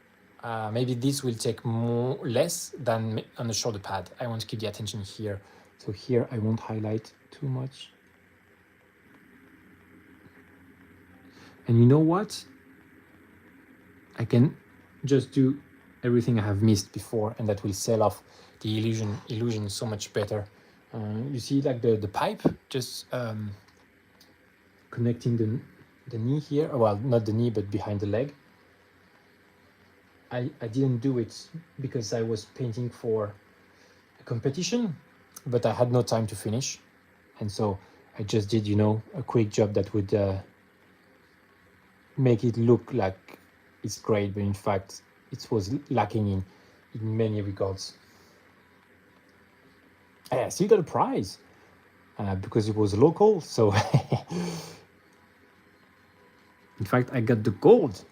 Maybe this will take less than on the shoulder pad. I want to keep the attention here. So here I won't highlight too much. And you know what? I can just do everything I have missed before, and that will sell off the illusion so much better. You see, like the pipe just connecting the knee here. Well, not the knee, but behind the leg. I didn't do it because I was painting for a competition, but I had no time to finish, and so I just did, a quick job that would make it look like it's great, but in fact it was lacking in many regards. I still got a prize because it was local, so in fact I got the gold.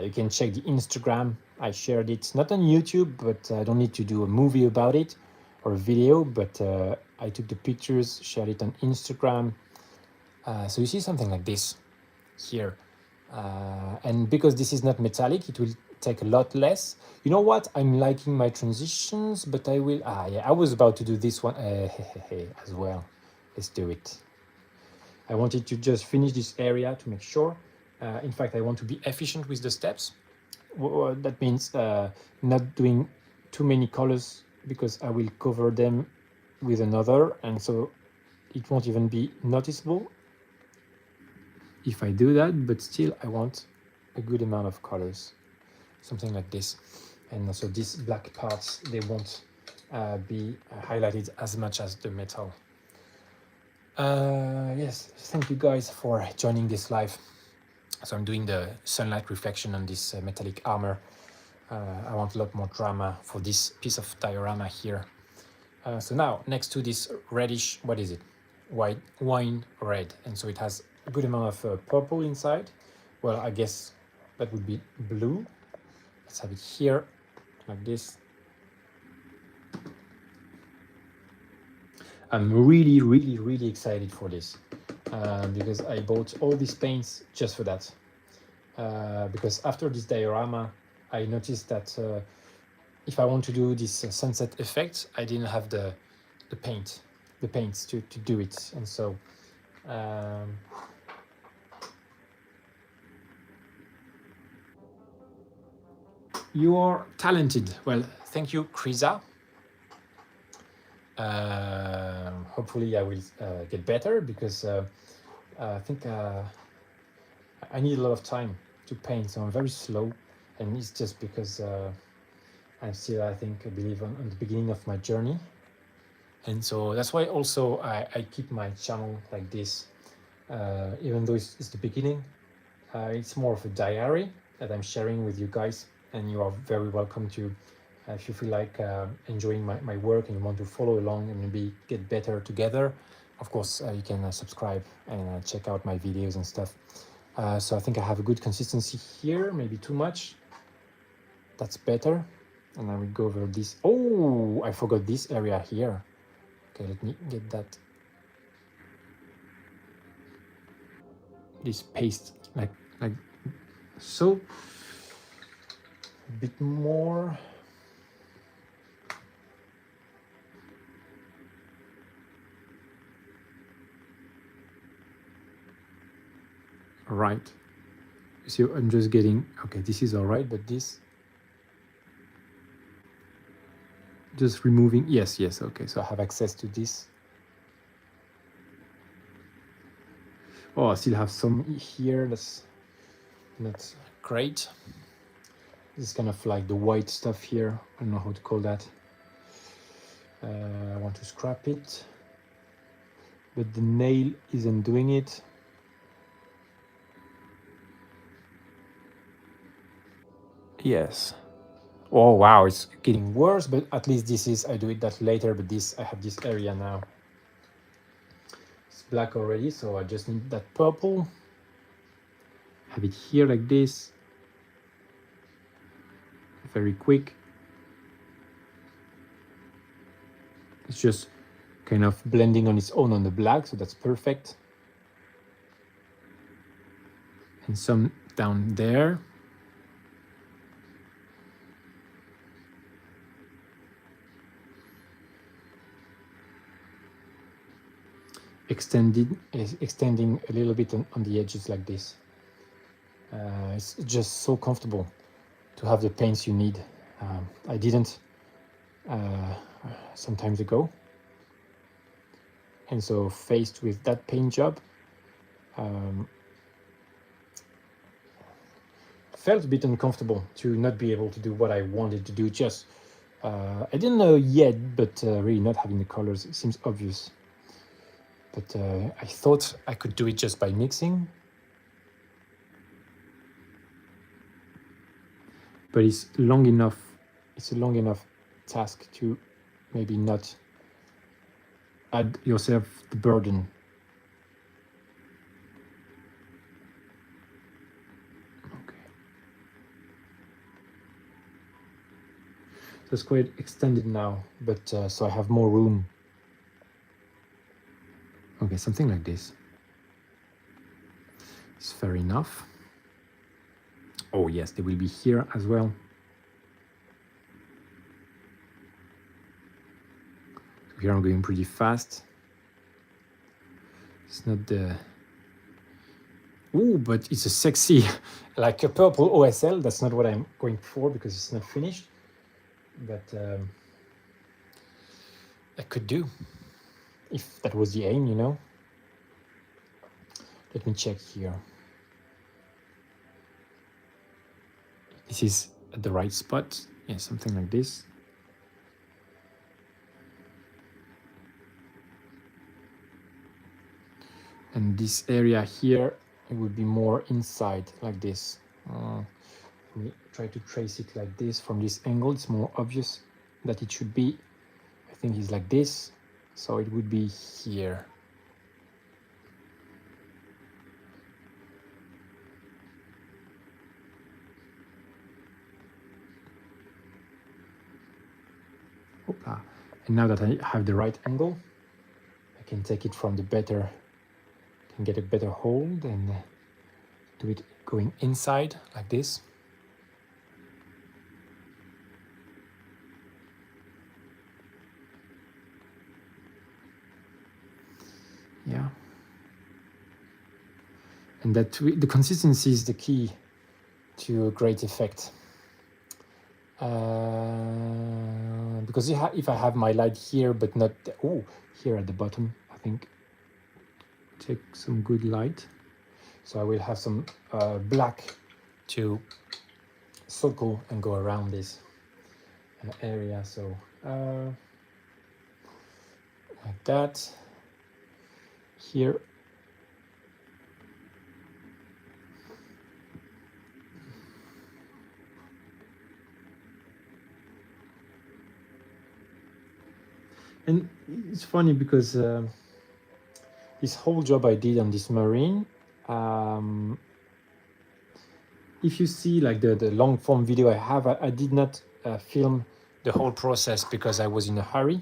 You can check the Instagram I shared it not on YouTube, but I don't need to do a movie about it or a video, but I took the pictures, shared it on Instagram. So you see something like this here. And because this is not metallic, it will take a lot less. You know what? I'm liking my transitions, but I will... yeah, I was about to do this one as well. Let's do it. I wanted to just finish this area to make sure. In fact, I want to be efficient with the steps. That means not doing too many colors because I will cover them with another, and so it won't even be noticeable if I do that, but still I want a good amount of colors, something like this. And also these black parts, they won't be highlighted as much as the metal. Yes, thank you guys for joining this live. So I'm doing the sunlight reflection on this metallic armor. I want a lot more drama for this piece of diorama here. So now, next to this reddish, what is it? White wine red. And so it has a good amount of purple inside. Well, I guess that would be blue. Let's have it here, like this. I'm really, really, really excited for this because I bought all these paints just for that. Because after this diorama, I noticed that if I want to do this sunset effect, I didn't have the paints to do it, and so you are talented. Well, thank you, Krisa. Hopefully I will get better because I think I need a lot of time to paint, so I'm very slow, and it's just because I'm still, I believe on the beginning of my journey. And so that's why also I keep my channel like this, even though it's the beginning. It's more of a diary that I'm sharing with you guys, and you are very welcome to, if you feel like enjoying my work and you want to follow along and maybe get better together, of course you can subscribe and check out my videos and stuff. So I think I have a good consistency here, maybe too much. That's better. And I will go over this. Oh, I forgot this area here. Okay, let me get that. This paste like so. A bit more. Right. So I'm just getting, okay, this is all right, but this, just removing, yes, okay, so I have access to this. Oh, I still have some here, that's not great. This is kind of like the white stuff here, I don't know how to call that. I want to scrap it, but the nail isn't doing it. Yes. Oh wow, it's getting worse, but at least this is, I do it that later, but this, I have this area now. It's black already, so I just need that purple. Have it here like this. Very quick. It's just kind of blending on its own on the black, so that's perfect. And some down there. Extending a little bit on the edges like this. It's just so comfortable to have the paints you need. I didn't some times ago, and so faced with that paint job, felt a bit uncomfortable to not be able to do what I wanted to do. Just I didn't know yet, but really not having the colors, it seems obvious. But I thought I could do it just by mixing. But it's long enough, it's a long enough task to maybe not add yourself the burden. Okay. it's quite extended now, but so I have more room. Okay, something like this. It's fair enough. Oh yes, they will be here as well. So here I'm going pretty fast. It's not the... Ooh, but it's a sexy, like a purple OSL. That's not what I'm going for because it's not finished. But I could do, if that was the aim, you know. Let me check here. This is at the right spot. Yeah, something like this. And this area here, it would be more inside, like this. Let me try to trace it like this from this angle. It's more obvious that it should be. I think it's like this, so it would be here. Opa. And now that I have the right angle, I can take it from the better, can get a better hold and do it going inside like this. Yeah. And that the consistency is the key to a great effect. Because if I have my light here, but not here at the bottom, I think take some good light. So I will have some black to circle and go around this area. So like that. Here. And it's funny because this whole job I did on this marine, if you see like the long form video I have, I did not film the whole process because I was in a hurry.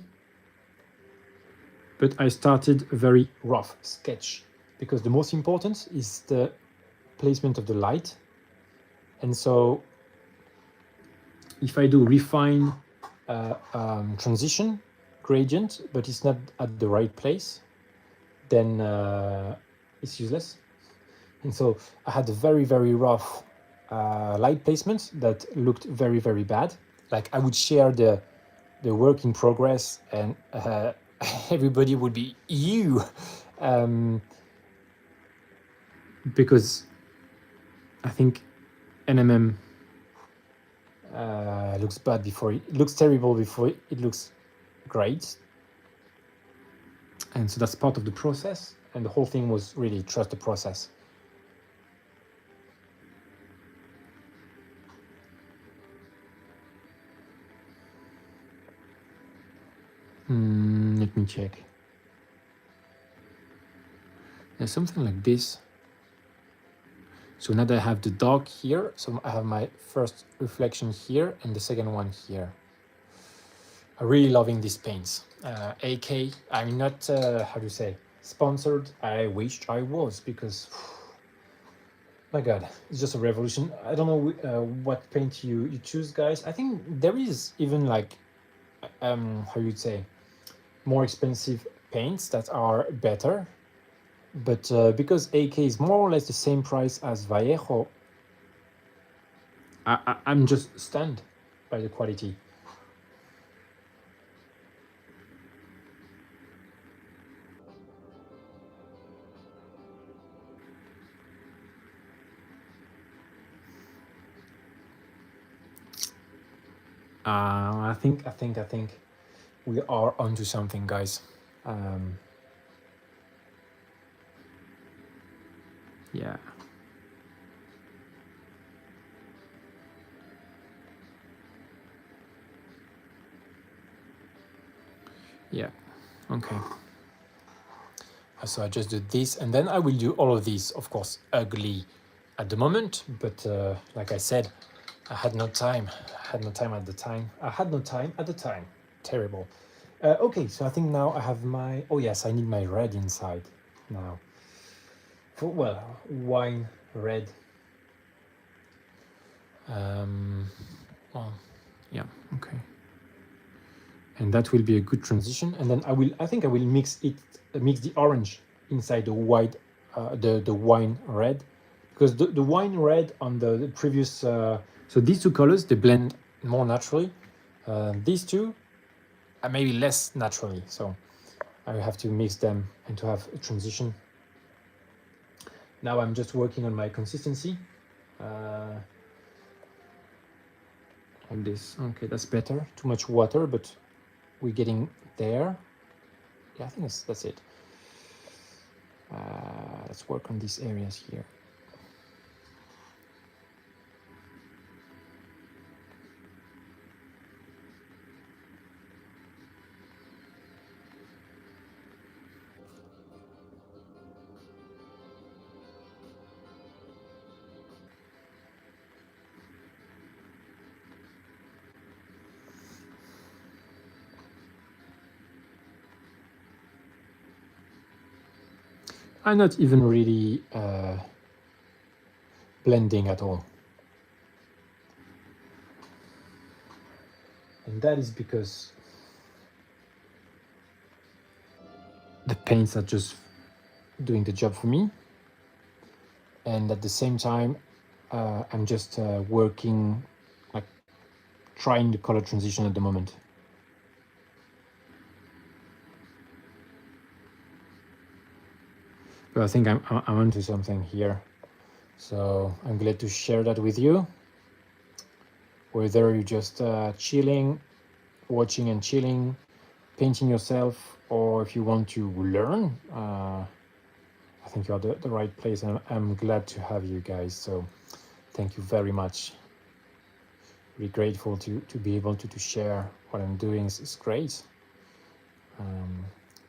But I started a very rough sketch because the most important is the placement of the light. And so if I do refine transition gradient, but it's not at the right place, then it's useless. And so I had a very, very rough light placement that looked very, very bad. Like I would share the work in progress and everybody would be ew, because I think NMM looks bad before it looks terrible before it looks great. And so that's part of the process, and the whole thing was really trust the process. Let me check. There's something like this. So now that I have the dark here, so I have my first reflection here and the second one here. I'm really loving these paints. AK, I'm not, how do you say, sponsored. I wished I was, because, my God, it's just a revolution. I don't know what paint you choose, guys. I think there is even like, how you'd say, more expensive paints that are better. But because AK is more or less the same price as Vallejo, I'm just stunned by the quality. I think we are onto something, guys. Yeah. Yeah, okay. So I just do this, and then I will do all of these, of course, ugly at the moment, but like I said, I had no time. I had no time at the time. I had no time at the time. Terrible. Okay, so I think now I have my... Oh yes, I need my red inside now. For, well, wine red. Well, yeah, okay. And that will be a good transition. And then I think I will mix the orange inside the white, the wine red, because the wine red on the previous, so these two colors, they blend more naturally. These two are maybe less naturally. So I have to mix them and to have a transition. Now I'm just working on my consistency. Like this. Okay, that's better. Too much water, but we're getting there. Yeah, I think that's it. Let's work on these areas here. I'm not even really blending at all. And that is because the paints are just doing the job for me. And at the same time, I'm just working, like trying the color transition at the moment. But I think I'm onto something here. So I'm glad to share that with you. Whether you're just chilling, watching and chilling, painting yourself, or if you want to learn, I think you're the right place, and I'm glad to have you guys. So thank you very much. Really grateful to be able to share what I'm doing. It's great.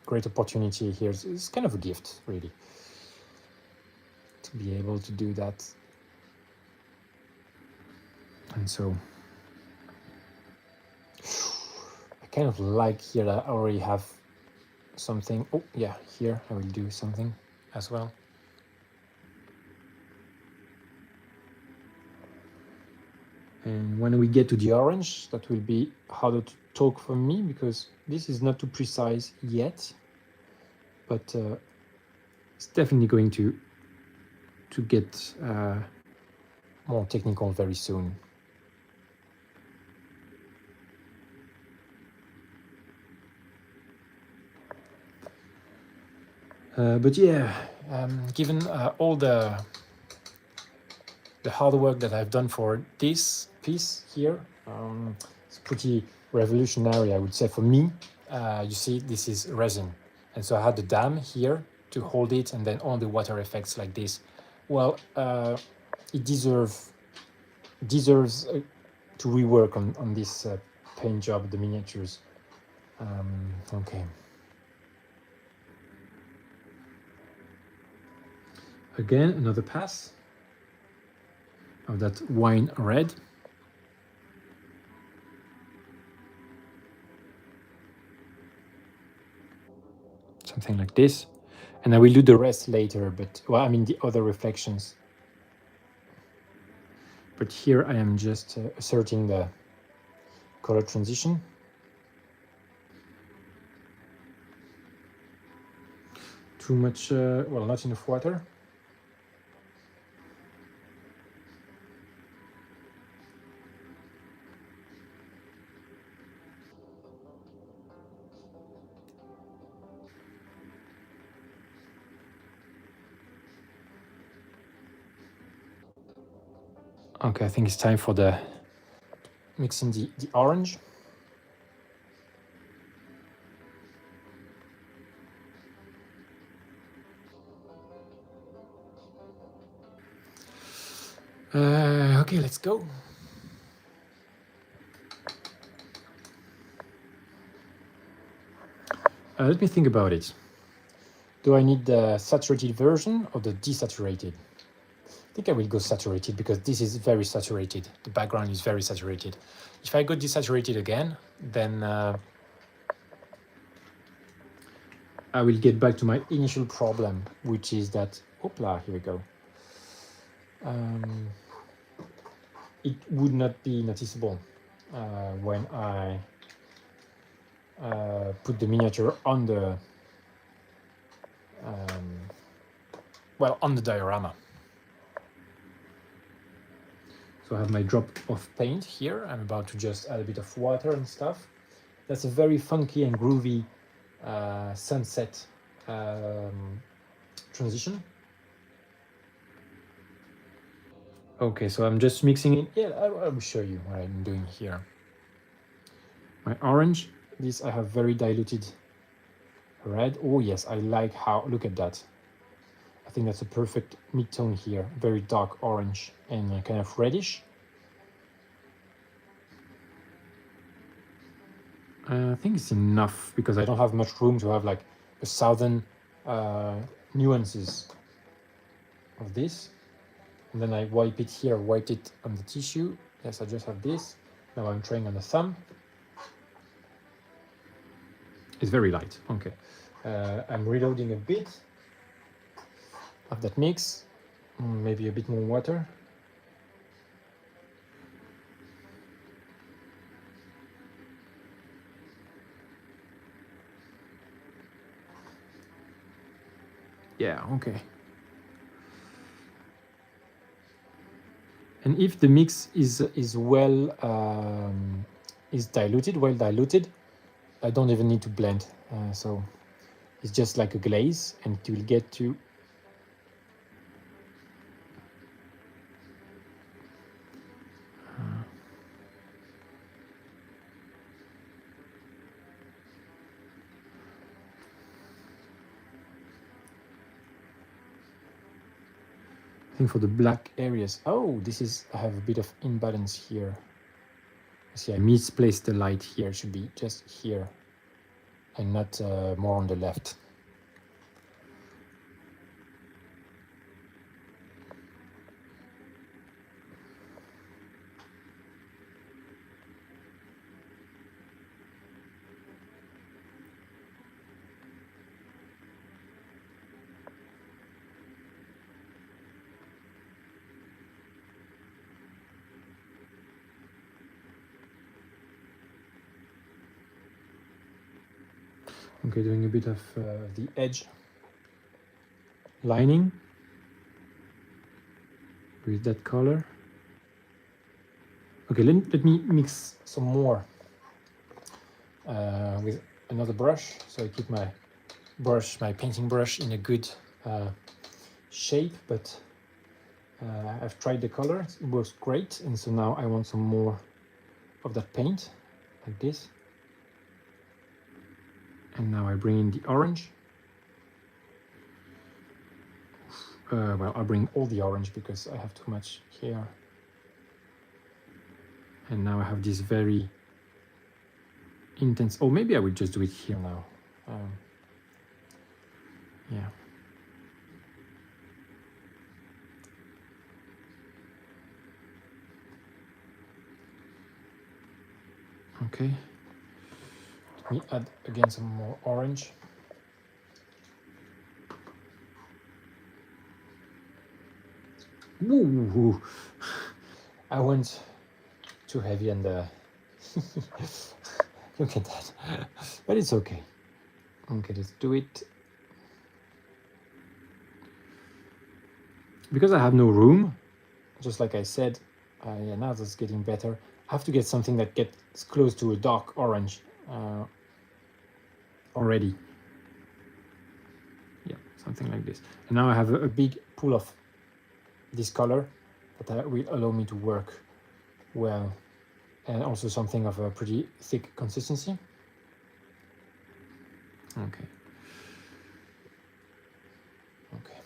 Great opportunity here. It's kind of a gift, really, to be able to do that. And so I kind of like here that I already have something. Oh yeah, here I will do something as well. And when we get to the orange, that will be harder to talk for me because this is not too precise yet, but it's definitely going to get more technical very soon. But yeah, given all the hard work that I've done for this piece here, it's pretty revolutionary, I would say, for me. You see, this is resin, and so I had the dam here to hold it, and then all the water effects like this. Well, it deserves to rework on this paint job, the miniatures. Okay. Again, another pass of that wine red. Something like this. And I will do the rest later, but, well, I mean the other reflections. But here I am just asserting the color transition. Too much, well, not enough water. Okay, I think it's time for the mixing the orange. Okay, let's go. Let me think about it. Do I need the saturated version or the desaturated? I think I will go saturated because this is very saturated. The background is very saturated. If I go desaturated again, then I will get back to my initial problem, which is that, hoopla, here we go. It would not be noticeable when I put the miniature on the on the diorama. So I have my drop of paint here. I'm about to just add a bit of water and stuff. That's a very funky and groovy sunset transition. Okay, so I'm just mixing it. Yeah, I will show you what I'm doing here. My orange, this I have very diluted red. Oh yes, I like how, look at that. I think that's a perfect mid-tone here. Very dark orange and kind of reddish. I think it's enough because I don't have much room to have like 1,000 nuances of this. And then I wipe it here, wipe it on the tissue. Yes, I just have this. Now I'm trying on the thumb. It's very light, okay. I'm reloading a bit of that mix, maybe a bit more water. Yeah, okay. And if the mix is well diluted, I don't even need to blend. So it's just like a glaze, and it will get to I think for the black areas. Oh, I have a bit of imbalance here. See, I misplaced the light here. It should be just here and not more on the left. Okay, doing a bit of the edge lining with that color. Okay, let me mix some more with another brush. So I keep my painting brush in a good shape, but I've tried the color, it works great, and so now I want some more of that paint, like this. And now I bring in the orange. Well, I'll bring all the orange because I have too much here. And now I have this very intense, oh, maybe I would just do it here now. Yeah. Okay. Let me add again some more orange. Ooh, I went too heavy on the look at that, but it's okay. Okay, let's do it. Because I have no room, just like I said, yeah, now that's getting better. I have to get something that gets close to a dark orange already. Yeah, something like this. And now I have a big pool of this color that will allow me to work well, and also something of a pretty thick consistency. Okay. Okay.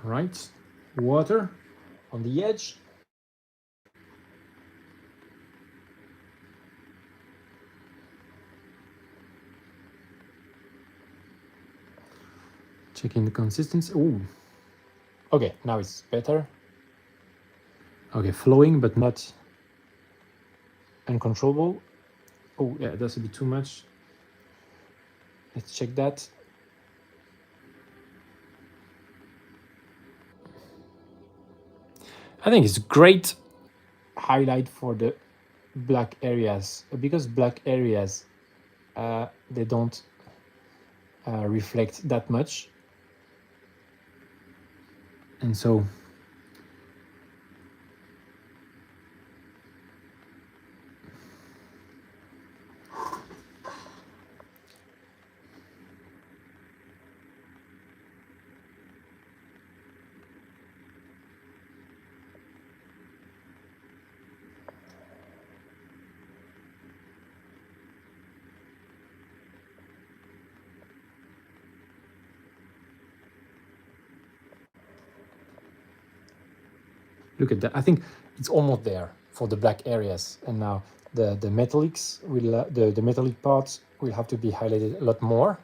Right, water on the edge.
Checking the consistency. Oh,
Okay, now it's better.
okay, flowing but not
Uncontrollable.
Oh yeah, that's a bit too much.
Let's check that. I think it's great highlight for the black areas, because black areas they don't reflect that much,
And so look at that. I think
it's almost there for the black areas, and now the metallics will the metallic parts will have to be highlighted a lot more.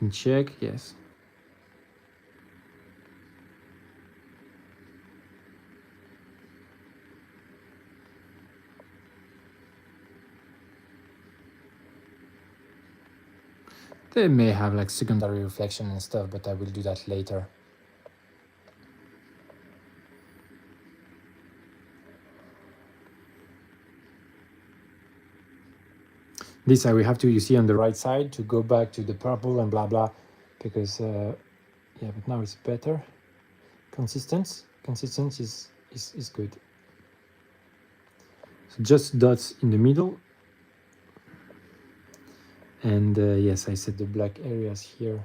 let me check. Yes. They may have like secondary
Reflection and stuff, but I will do that later.
this I will have to, you see on the right
Side to go back to the purple and blah blah, because
yeah, but now it's better.
Consistency is good.
So just dots in the middle. And yes, I said
The black areas here.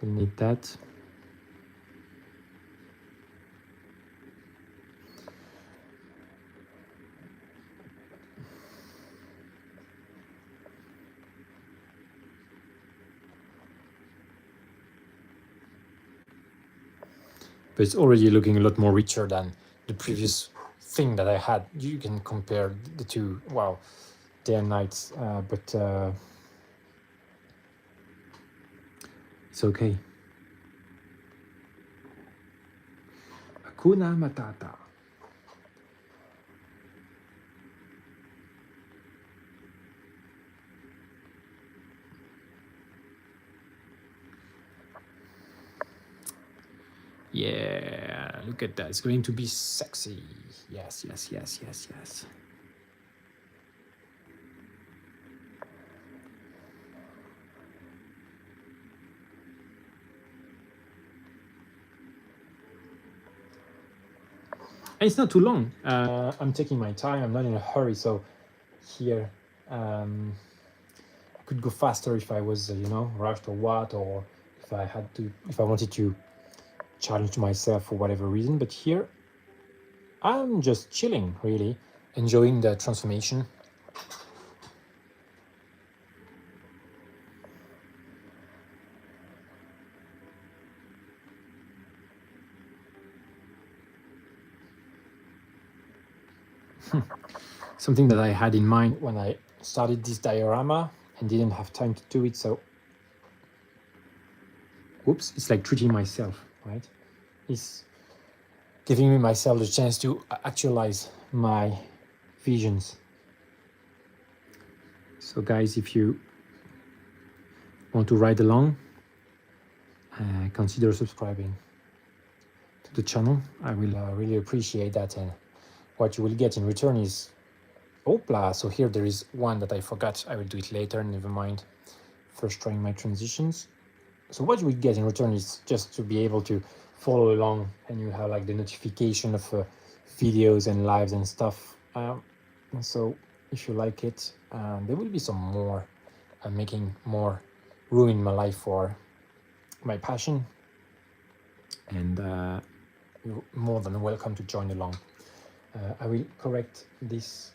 we'll need that. But it's already looking a lot more richer than
The previous thing that I had, you can compare the two. Wow, day and night. But
it's okay. Hakuna Matata. Yeah, look at that. It's going to be sexy. Yes, yes, yes, yes, yes. And it's not too long.
I'm taking my time. I'm not in a hurry. So here, I could go faster if I was, rushed or what, or if I wanted to challenge myself for whatever reason. But here, I'm just chilling, really, enjoying the transformation.
Something that I had in mind
When I started this diorama and didn't have time to do it, so
whoops, it's like treating myself,
right, it's giving me myself the chance to actualize my visions.
So guys, if you want to ride along, consider subscribing to the channel. I will
really appreciate that, and what you will get in return is opla. So here there is one that I forgot. I will do it later, never mind. First trying my transitions. So what you will get in return is just to be able to follow along, and you have like the notification of videos and lives and stuff. And so if you like it, there will be some more. I'm making more room in my life for my passion,
and
you're more than welcome to join along. I will correct this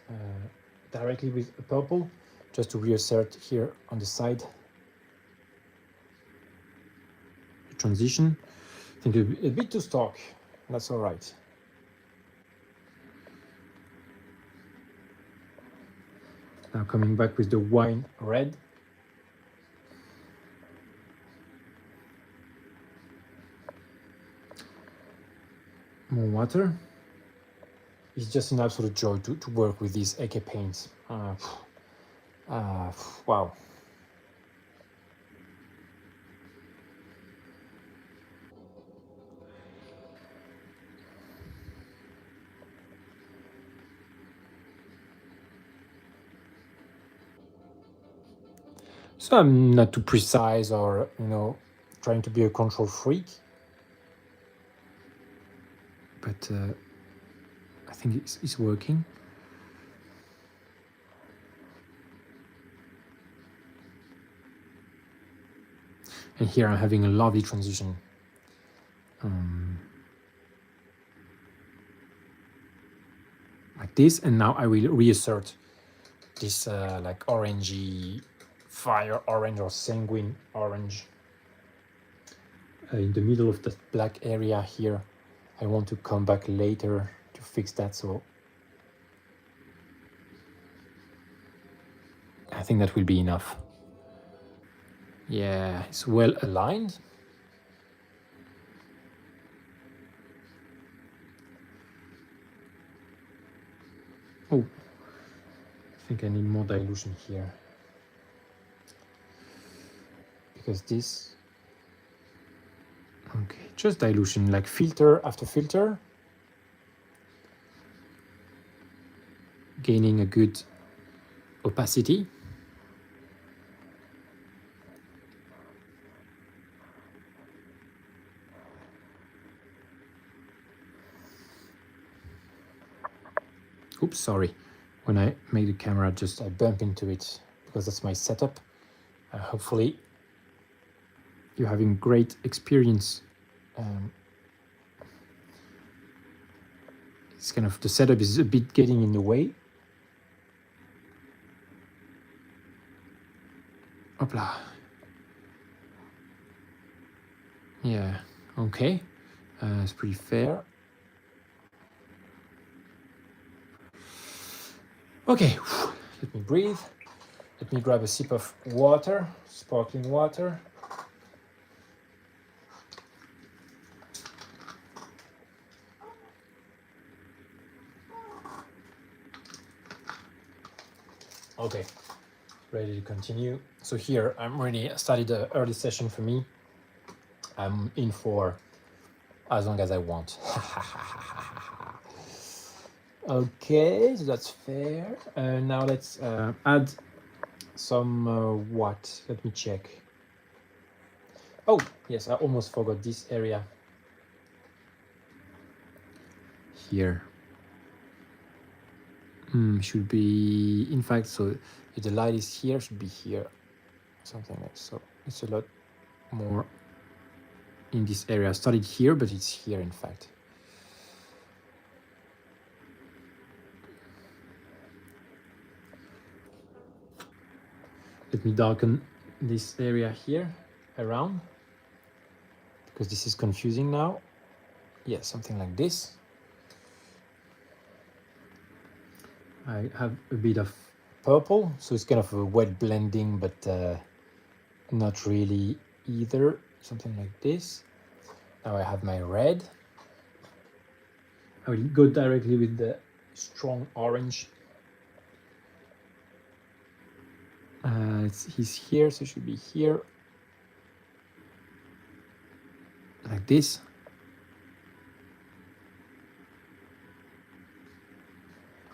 directly with a purple, just to reassert here on the side. The transition, I think a bit too stark, that's all right. Now coming back with the wine red. More water. It's just an absolute joy to work with these AK paints. Wow. So I'm not too precise or, trying to be a control freak. But I think it's working. And here I'm having a lovely transition. Like this, and now I will reassert this like orangey, fire orange or sanguine orange in the middle of that black area here. I want to come back later to fix that, so I think that will be enough. Yeah, it's well aligned. Oh, I think I need more dilution here. Because this, okay, just dilution, like filter after filter. Gaining a good opacity. Oops, sorry. When I make the camera, I bump into it because that's my setup. Hopefully you're having great experience. It's kind of, the setup is a bit getting in the way. Hopla. Yeah, okay. It's pretty fair. Okay, let me breathe. Let me grab a sip of water, sparkling water. Okay, ready to continue. So here I'm ready. I started the early session for me. I'm in for as long as I want. Okay, so that's fair. Now let's add some what? Let me check. Oh, yes, I almost forgot this area. Here. Should be, in fact, so if the light is here, should be here. Something like so. It's a lot more in this area. I started here, but it's here, in fact. Let me darken this area here around, because this is confusing now. Yeah, something like this. I have a bit of purple, so it's kind of a wet blending, but not really either. Something like this. Now I have my red. I will go directly with the strong orange. He's here, so it should be here. Like this.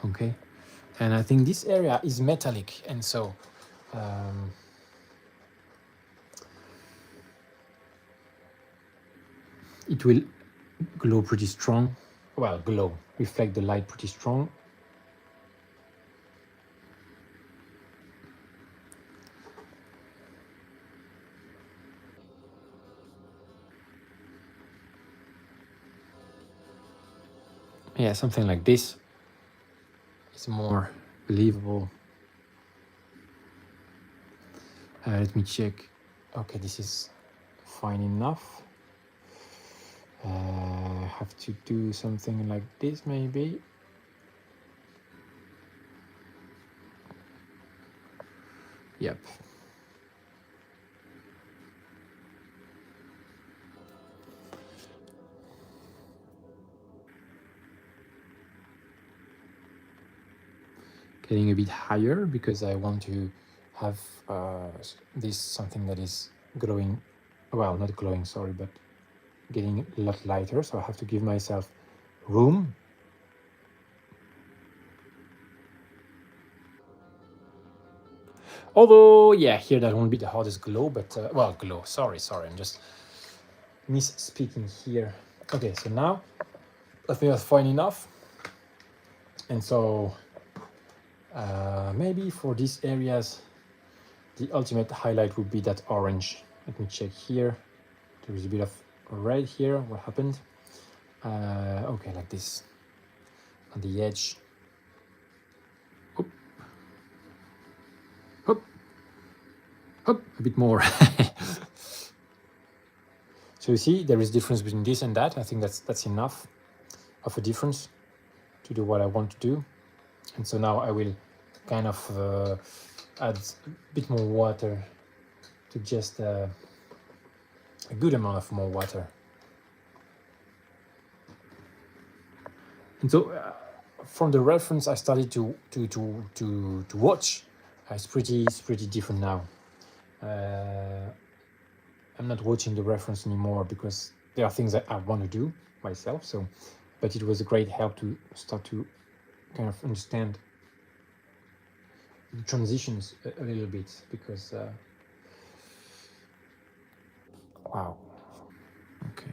Okay. And I think this area is metallic, and so it will glow pretty strong. Well, glow, reflect the light pretty strong. Yeah, something like this. It's more believable. Let me check. Okay, this is fine enough. Have to do something like this maybe. Yep. Getting a bit higher because I want to have this something that is glowing, well, not glowing, sorry, but getting a lot lighter. So I have to give myself room. Although, yeah, here that won't be the hardest glow, but, well, glow, sorry, I'm just misspeaking here. Okay, so now I think that's fine enough. And so maybe for these areas, the ultimate highlight would be that orange. Let me check here. There is a bit of red here. What happened? Okay, like this on the edge. Hop, hop, hop, a bit more. So you see, there is difference between this and that. I think that's enough of a difference to do what I want to do. And so now I will kind of add a bit more water to just a good amount of more water. And so from the reference I started to watch, it's pretty different now. I'm not watching the reference anymore because there are things that I want to do myself. So, but it was a great help to start to kind of understand the transitions a little bit because wow. Okay.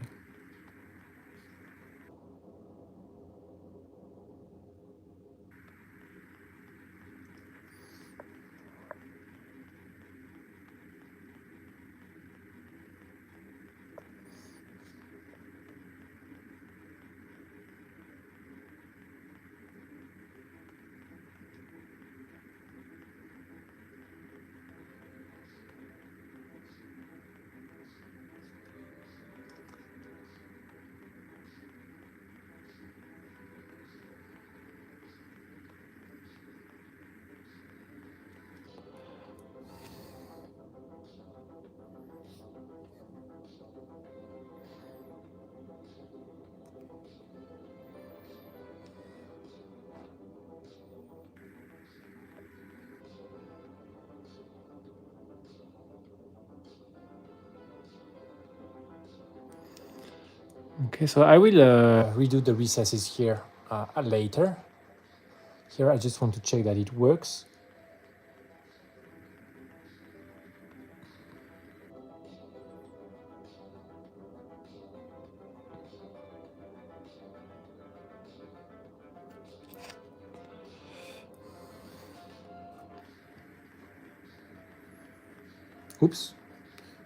Okay, so I will redo the recesses here later. Here I just want to check that it works. Oops,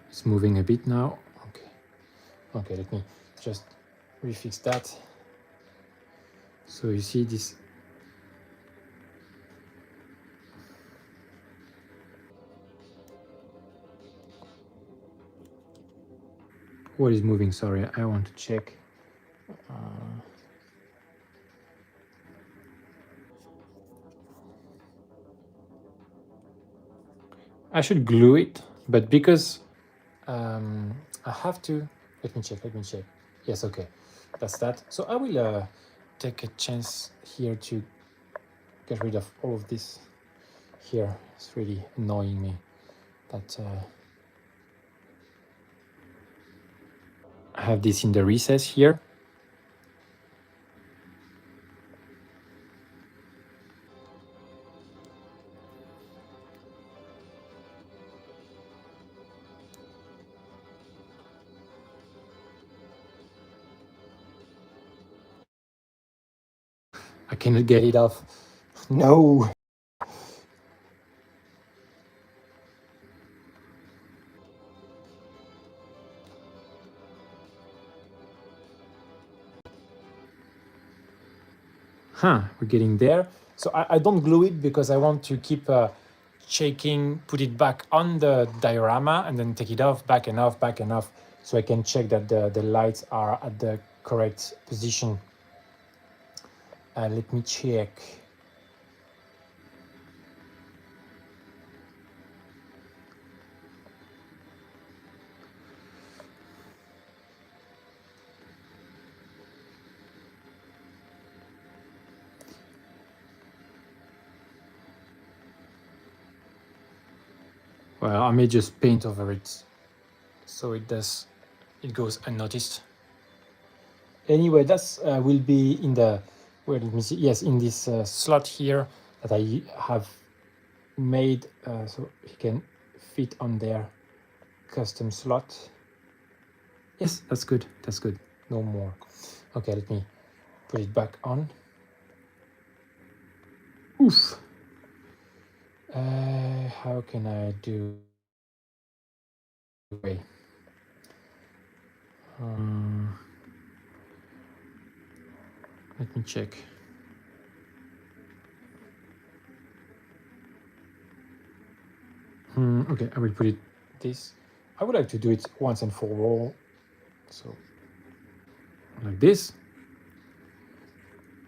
it's moving a bit now. Okay, let me just refix that. So you see this. What is moving? Sorry, I want to check. I should glue it, but because I have to. Let me check. Yes, okay, that's that. So I will take a chance here to get rid of all of this here. It's really annoying me that I have this in the recess here. I cannot get it off. No. Huh, we're getting there. So I don't glue it because I want to keep shaking, put it back on the diorama and then take it off, back and off, back and off, so I can check that the lights are at the correct position. Let me check. Well, I may just paint over it so it goes unnoticed. Anyway, that's will be in the, well, let me see, yes, in this slot here that I have made so he can fit on their custom slot. Yes, that's good, that's good, no more. Okay, let me put it back on. Oof. How can I do? Wait. Let me check. Okay, I will put it this. I would like to do it once and for all. So like this.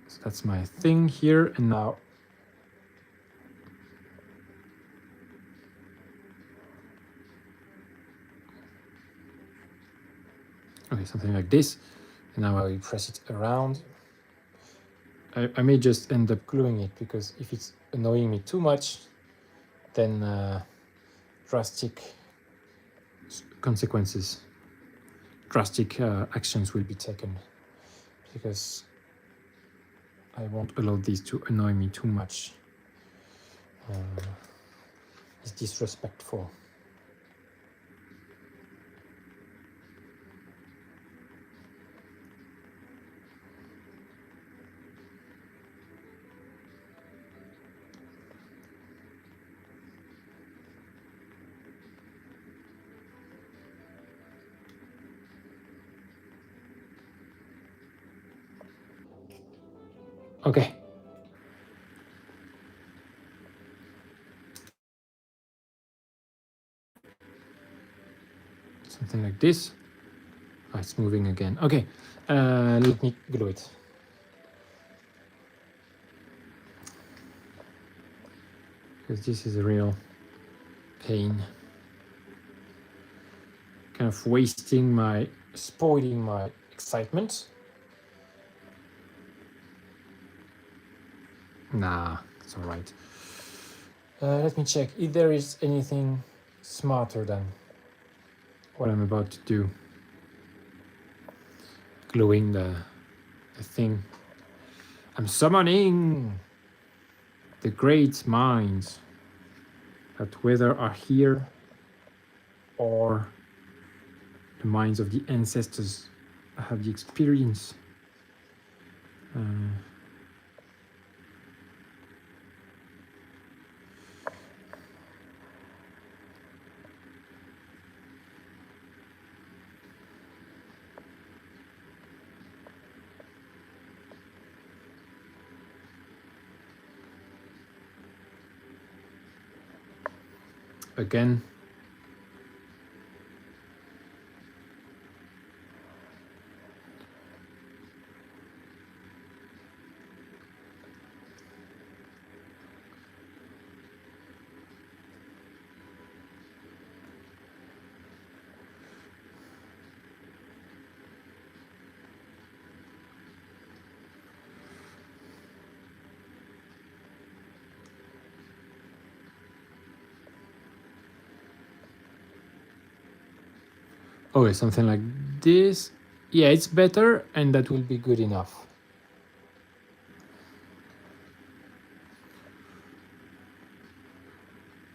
So that's my thing here, and now okay, something like this. And now I will press it around. I may just end up gluing it because if it's annoying me too much, then drastic consequences, drastic actions will be taken, because I won't allow this to annoy me too much. It's disrespectful. Okay. Something like this. Oh, it's moving again. Okay, let me glue it. Because this is a real pain. Kind of spoiling my excitement. Nah, it's all right. Let me check if there is anything smarter than what I'm about to do. Gluing the thing. I'm summoning the great minds that whether are here or the minds of the ancestors that have the experience. Again, okay, something like this. Yeah, it's better, and that will be good enough.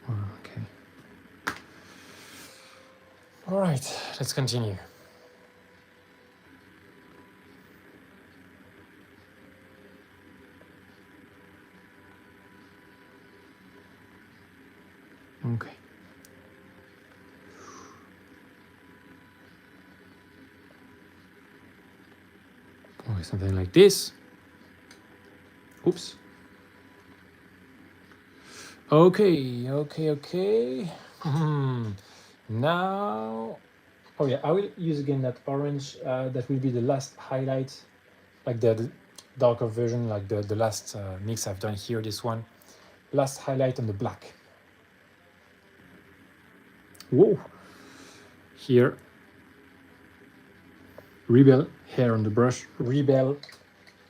Okay. All right, let's continue. Okay. Okay, something like this. Oops. Okay. Now, oh yeah, I will use again that orange. That will be the last highlight, like the darker version, like the last mix I've done here. This one, last highlight on the black. Whoa! Here, rebel hair on the brush. Rebel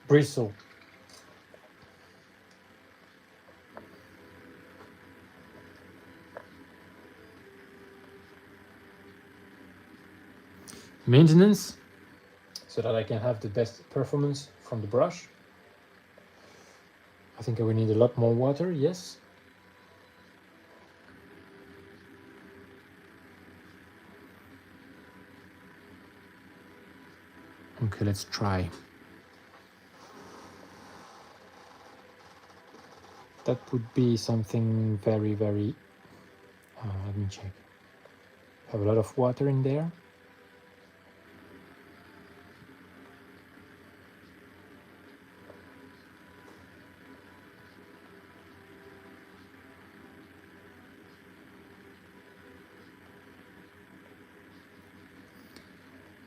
bristle. Maintenance, so that I can have the best performance from the brush. I think I will need a lot more water, yes. Okay, let's try. That would be something very, very, let me check. Have a lot of water in there.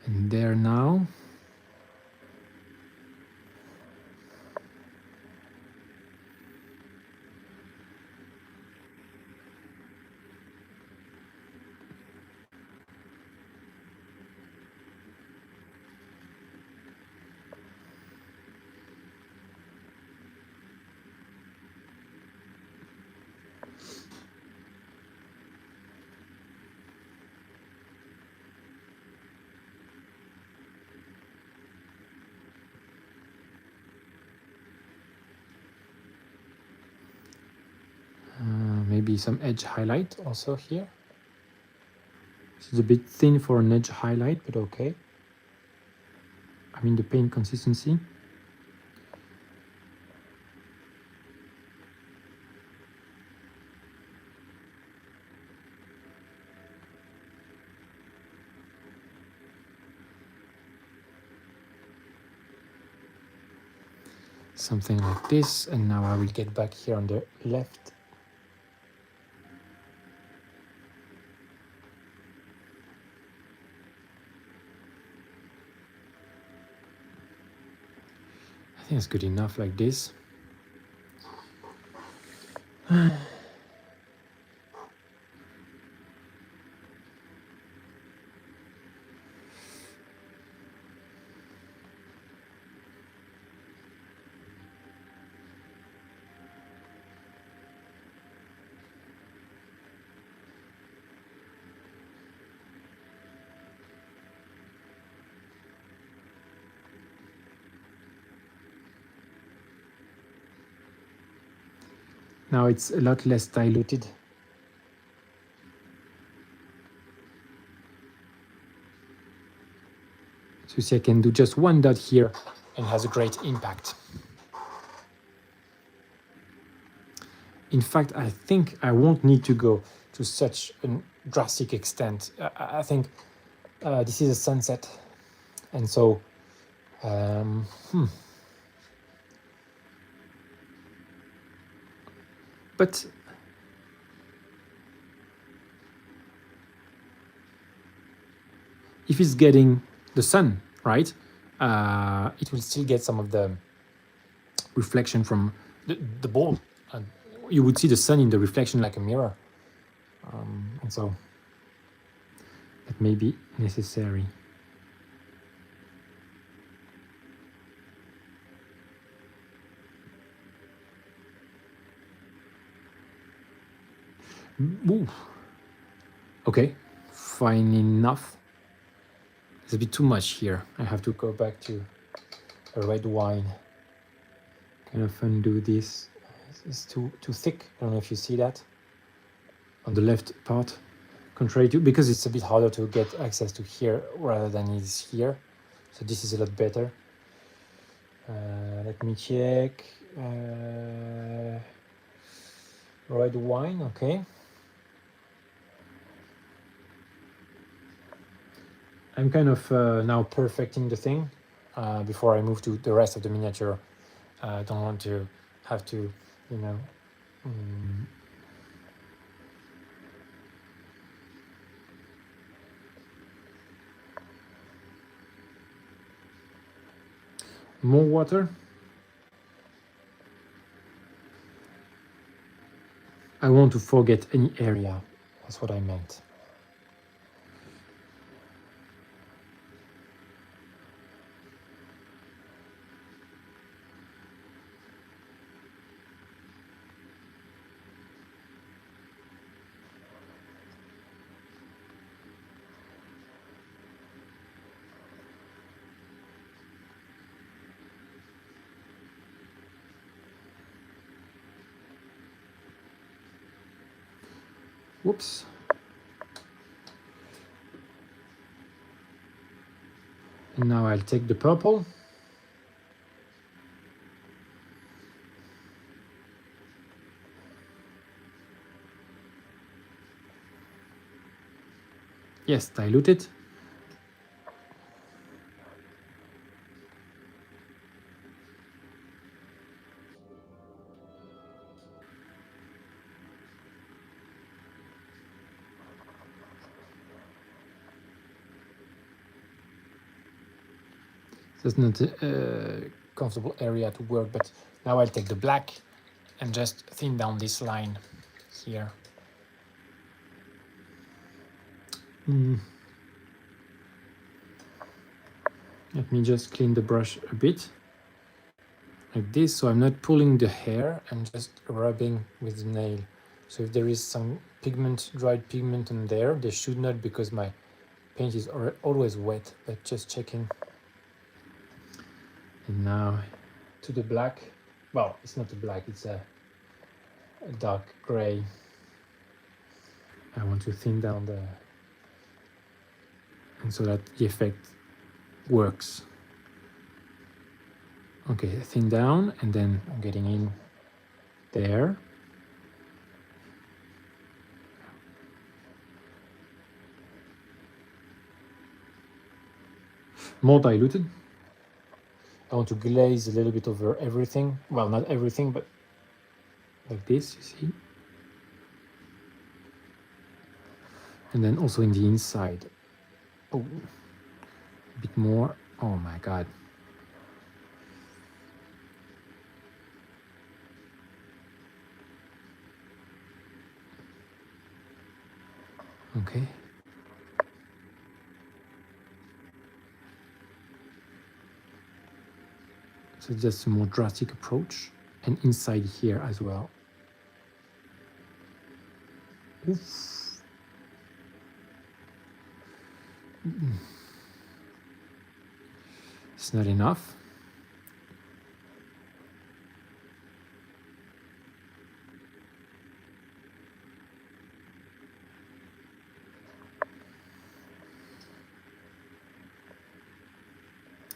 And there now. Maybe some edge highlight also here. This is a bit thin for an edge highlight, but okay. I mean the paint consistency. Something like this, and now I will get back here on the left. I think it's good enough like this. Now it's a lot less diluted. So you see I can do just one dot here and has a great impact. In fact, I think I won't need to go to such a drastic extent. I think this is a sunset, and so but if it's getting the sun, right, it will still get some of the reflection from the ball. You would see the sun in the reflection like a mirror, and so that may be necessary. Ooh. Okay, fine enough. It's a bit too much here. I have to go back to a red wine. Kind of undo this. It's too thick. I don't know if you see that on the left part. Contrary to, because it's a bit harder to get access to here rather than it is here. So this is a lot better. Let me check. Red wine, okay. I'm kind of now perfecting the thing before I move to the rest of the miniature. I don't want to have to, you know,
More water. I want to forget any area.
That's what I meant.
Whoops. And now I'll take the purple. Yes, dilute it. That's not a
Comfortable area to work, but now I'll take the black and just thin down this line here.
Let me just clean the brush a bit. Like this, so I'm not pulling the hair,
I'm just rubbing with the nail. So if there is some pigment, dried pigment in there, there should not, because my paint is always wet, but just checking.
and now
To the black. Well, it's not a black, it's a dark gray.
I want to thin down the, and so that the effect works. Okay, thin down, and then
I'm getting in.
there. More diluted.
I want to glaze a little bit over everything. Well, not everything, but
Like this, you see. And then also in the inside. Oh, a bit more. Oh my God. Okay. So just a more drastic approach, and inside here as well. Oof. It's not enough.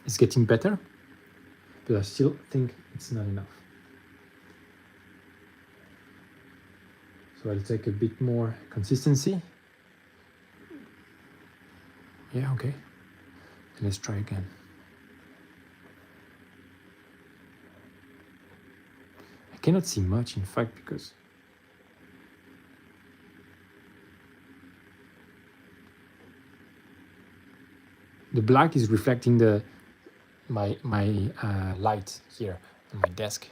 It's getting better, but I still think it's not enough. So I'll take a bit more consistency. Yeah, okay. Let's try again. I cannot see much, in fact, because the black is reflecting the my
light here on my desk.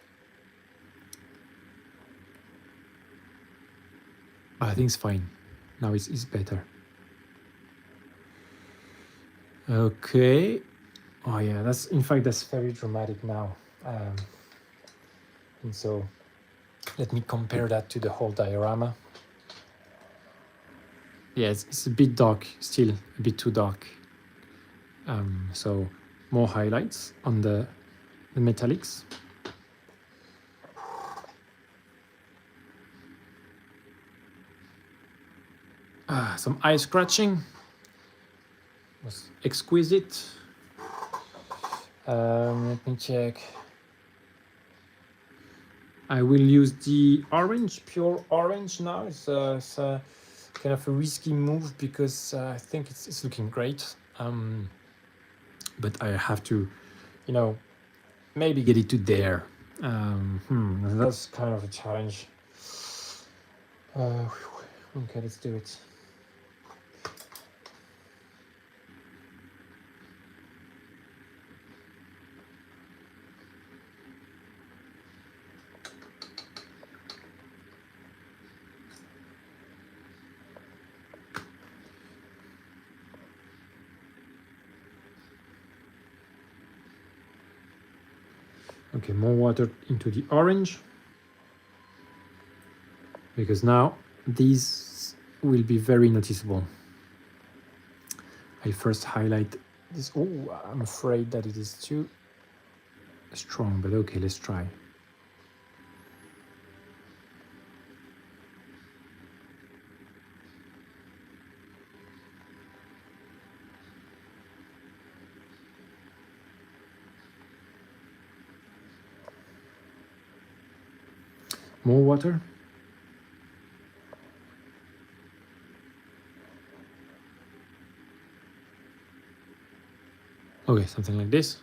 I think it's fine. Now it's better. Okay. Oh yeah, that's, in fact, that's
Very dramatic now. And so let me compare that to the whole diorama.
yeah, it's a bit dark, still a bit too dark. So more highlights on the metallics. Some eye scratching was exquisite.
Let me check.
I will use the orange.
Pure orange now. It's kind of a risky move because I think it's looking great.
But I have to,
You know,
maybe get it to there.
that's kind of a challenge. Okay, let's do it.
Okay, more water into the orange, because now these will be very noticeable. I first highlight this. Oh, I'm afraid that it is too strong, but okay, let's try. More water. Okay, something like this.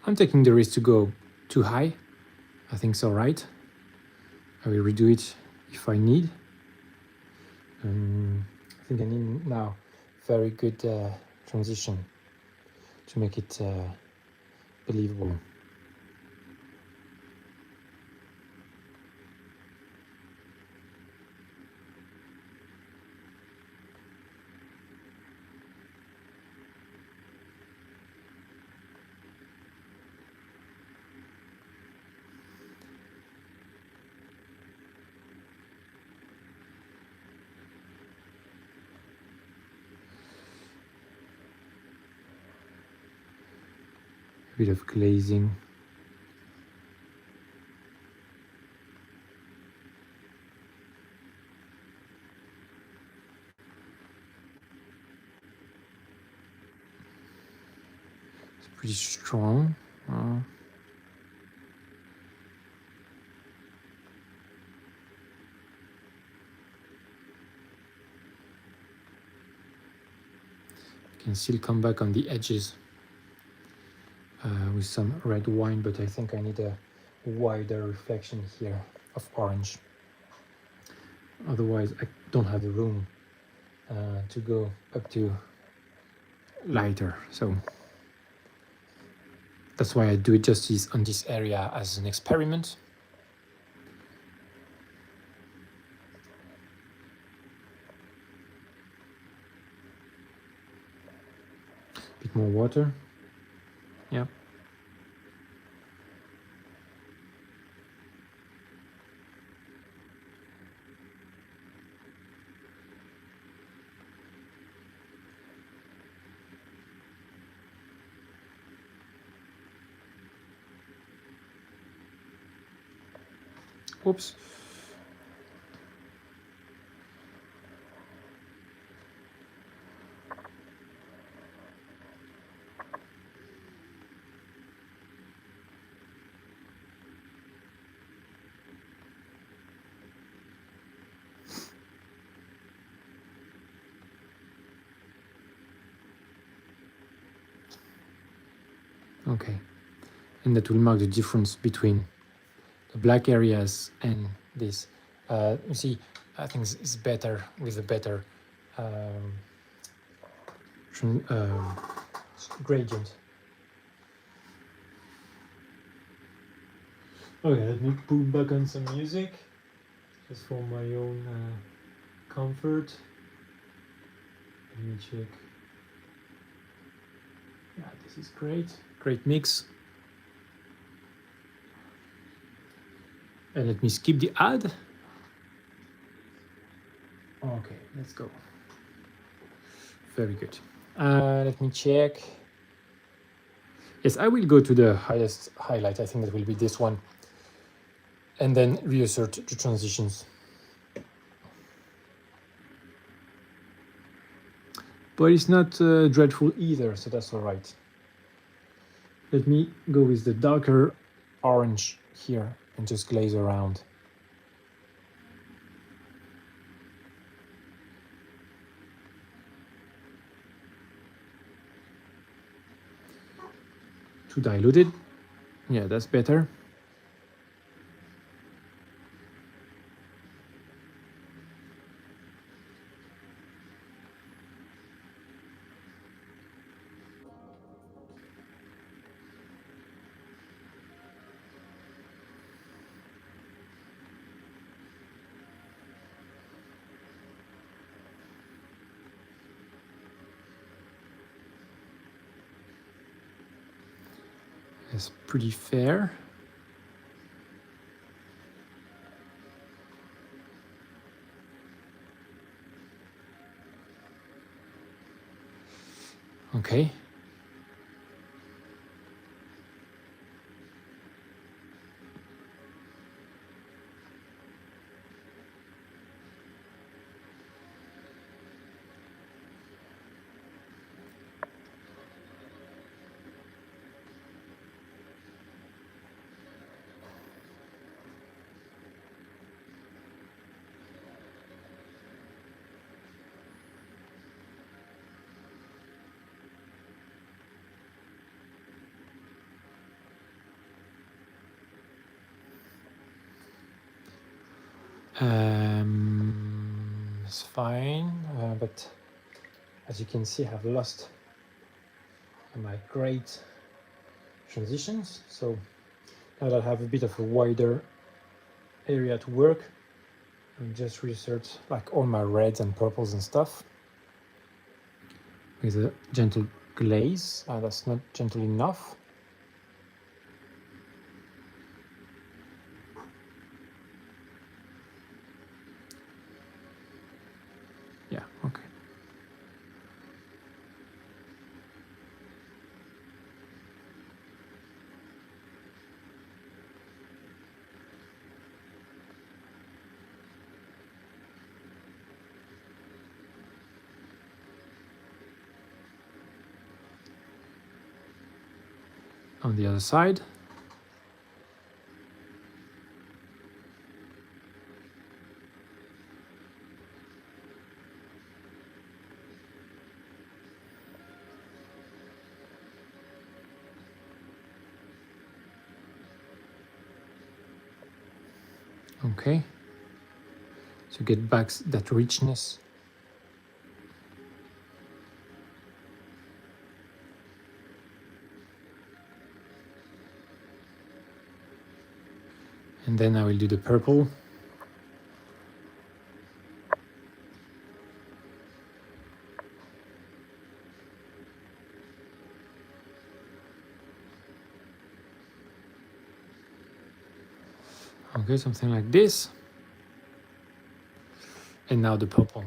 I'm taking the risk to go too high. I think it's all right. I will redo it if I need. I think I need now very good transition to make it believable. A bit of glazing. It's pretty strong. You can still come back on the edges with some red wine, but I think I need a wider reflection here of orange. Otherwise, I don't have the room to go up to lighter. So that's why I do it justice on this area as an experiment. Bit more water. Yeah. Oops. Okay, and that will mark the difference between the black areas and this. You see, I think it's better with a better
gradient.
Okay, let me put back on some music, just for my own comfort. Let me check. Yeah, this is great. Great mix. And let me skip the ad. Okay, let's go. Very good.
Let me check.
Yes, I will go to the
Highest highlight, I think that will be this one. And then reassert the transitions.
but it's not dreadful either, so that's all right. Let me go with the darker.
Orange here and just glaze around.
Too diluted. Yeah, that's better. It's pretty fair. Okay.
It's fine, but as you can see, I've lost my great transitions. So now that I have a bit of a wider area to work, and just reassert like all my reds and purples and stuff.
With a gentle glaze.
That's not gentle enough.
Yeah, okay. On the other side. Okay. So get back that richness. And then I will do the purple. Okay, something like this. And now the purple.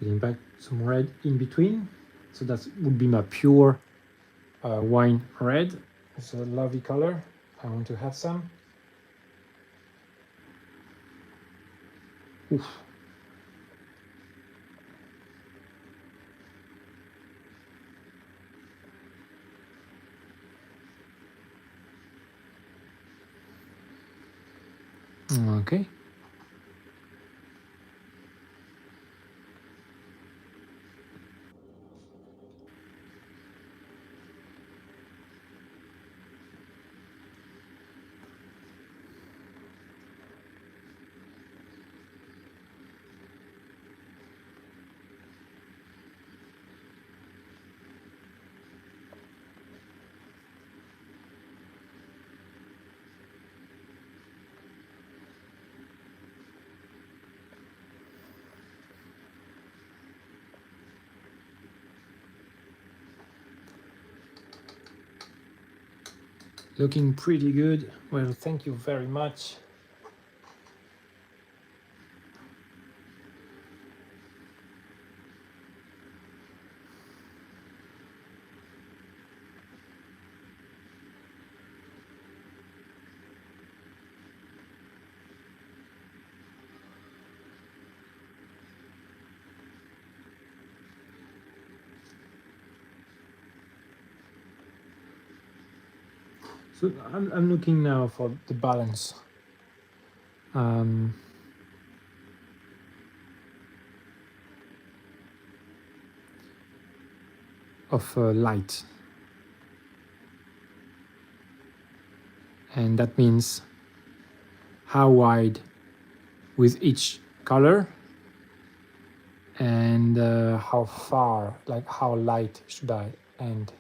getting back some red in between. So that would be my pure wine red. It's a lovely color. I want to have some. Oof. Okay. Looking pretty good. Well, thank you very much. So I'm looking now for the balance. Of light. And that means how wide with each color and how far, like how light should I end.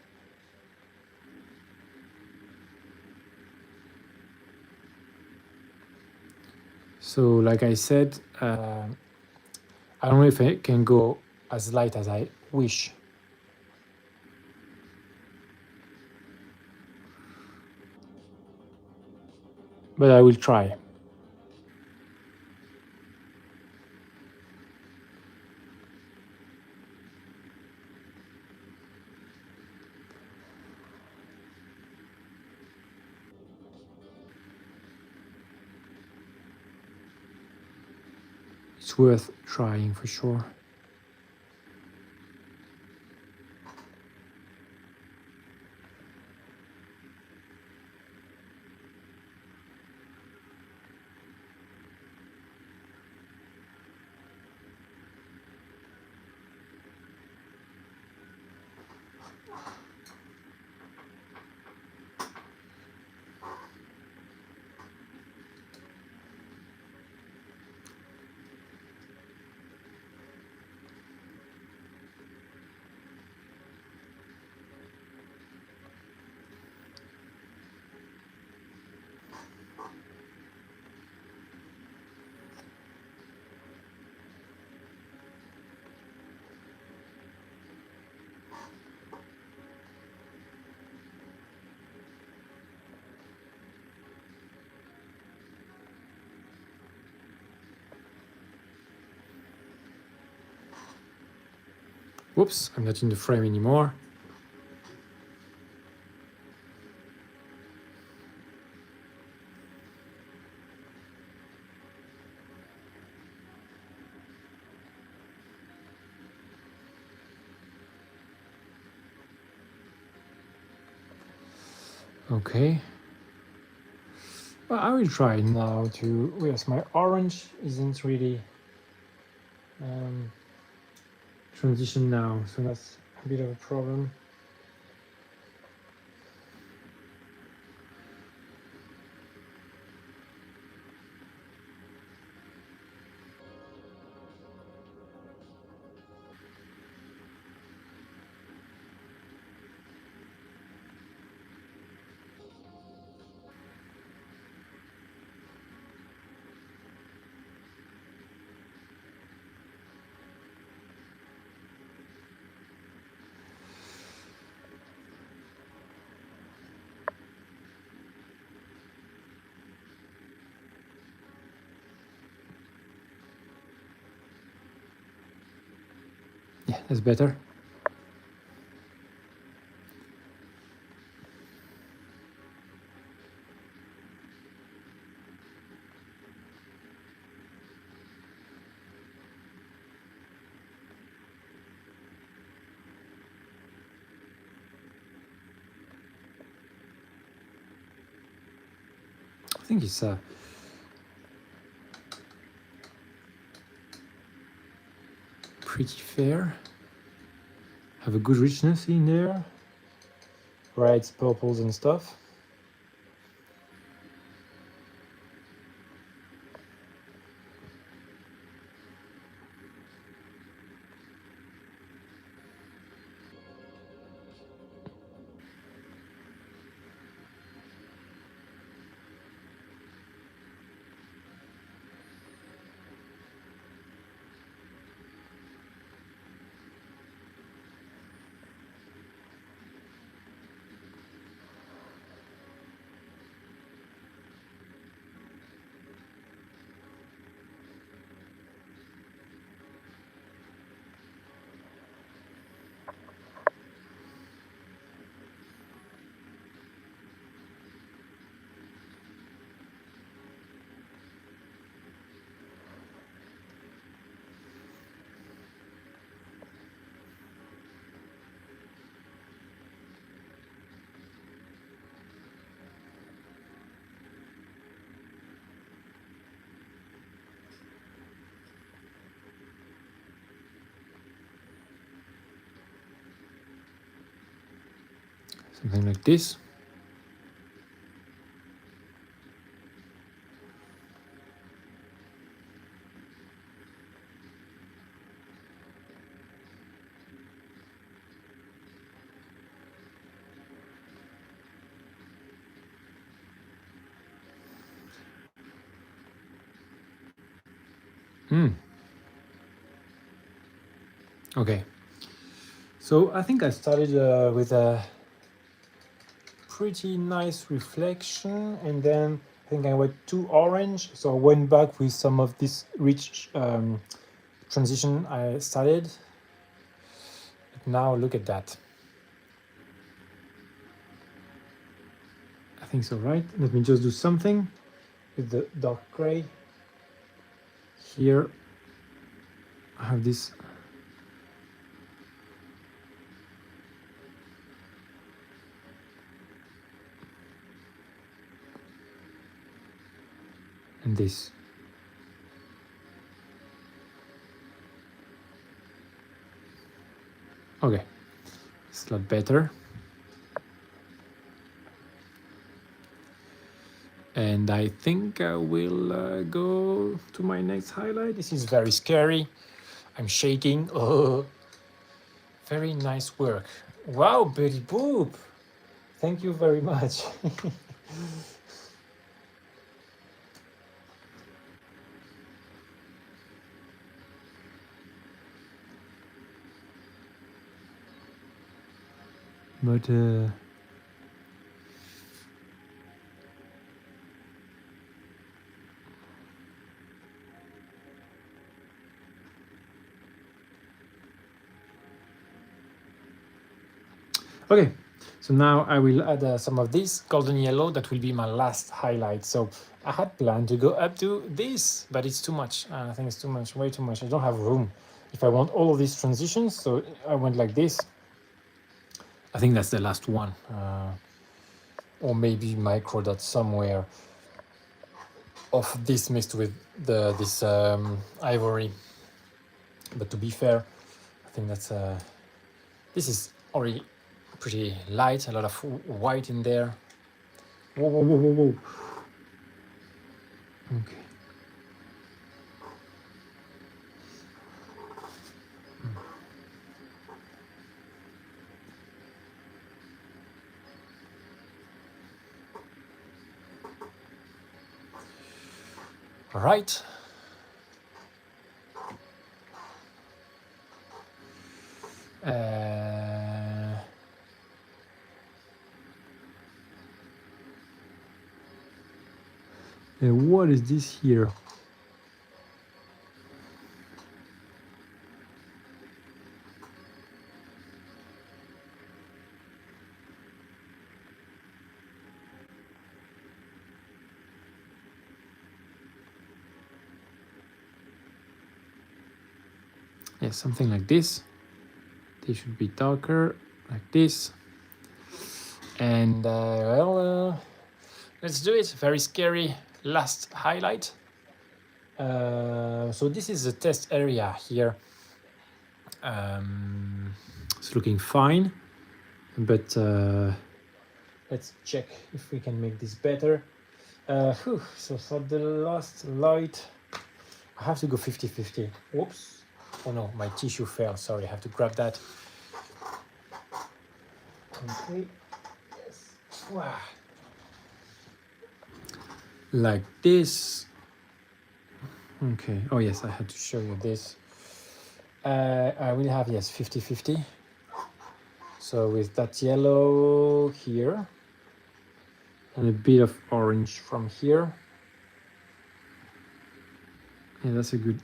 So like I said, I don't know if I can go as light as I wish. But I will try. It's worth trying for sure. Whoops, I'm not in the frame anymore. Okay. Well, I will try now to, yes, my orange isn't really transition now, so that's a bit of a problem. That's better. I think it's pretty fair. Have a good richness in there. Reds, purples and stuff. Something like this. Okay. So I think I started with a pretty nice reflection, and then I think I went too orange, so I went back with some of this rich transition I started. But now look at that. I think so, right? Let me just do something with the dark gray. Here I have this and this. Okay, it's a lot better. And I think I will go to my next highlight. This is very scary. I'm shaking. Oh, very nice work. Wow, Betty Boop. Thank you very much. But okay, so now I will add some of this golden yellow. That will be my last highlight. So I had planned to go up to this, but it's too much. I think it's too much, way too much. I don't have room if I want all of these transitions. So I went like this. I think that's the last one. Or maybe micro dot somewhere of this mixed with this ivory. But to be fair, I think that's this is already pretty light, a lot of white in there. Whoa, whoa, whoa, whoa, whoa. Okay. All right. What is this here?
Yes, something like this. They should be darker, like this. And let's do it. Very scary last highlight. So this is the test area here. It's looking fine, but let's check if we can make this better. So for the last light, I have to go 50-50. Whoops. Oh no, my tissue fell. Sorry, I have to grab that. Okay. Yes. Wow. Like this. Okay. Oh yes, I had to show you this. I will have, yes, 50-50. So with that yellow here and a bit of orange from here. Yeah, that's a good,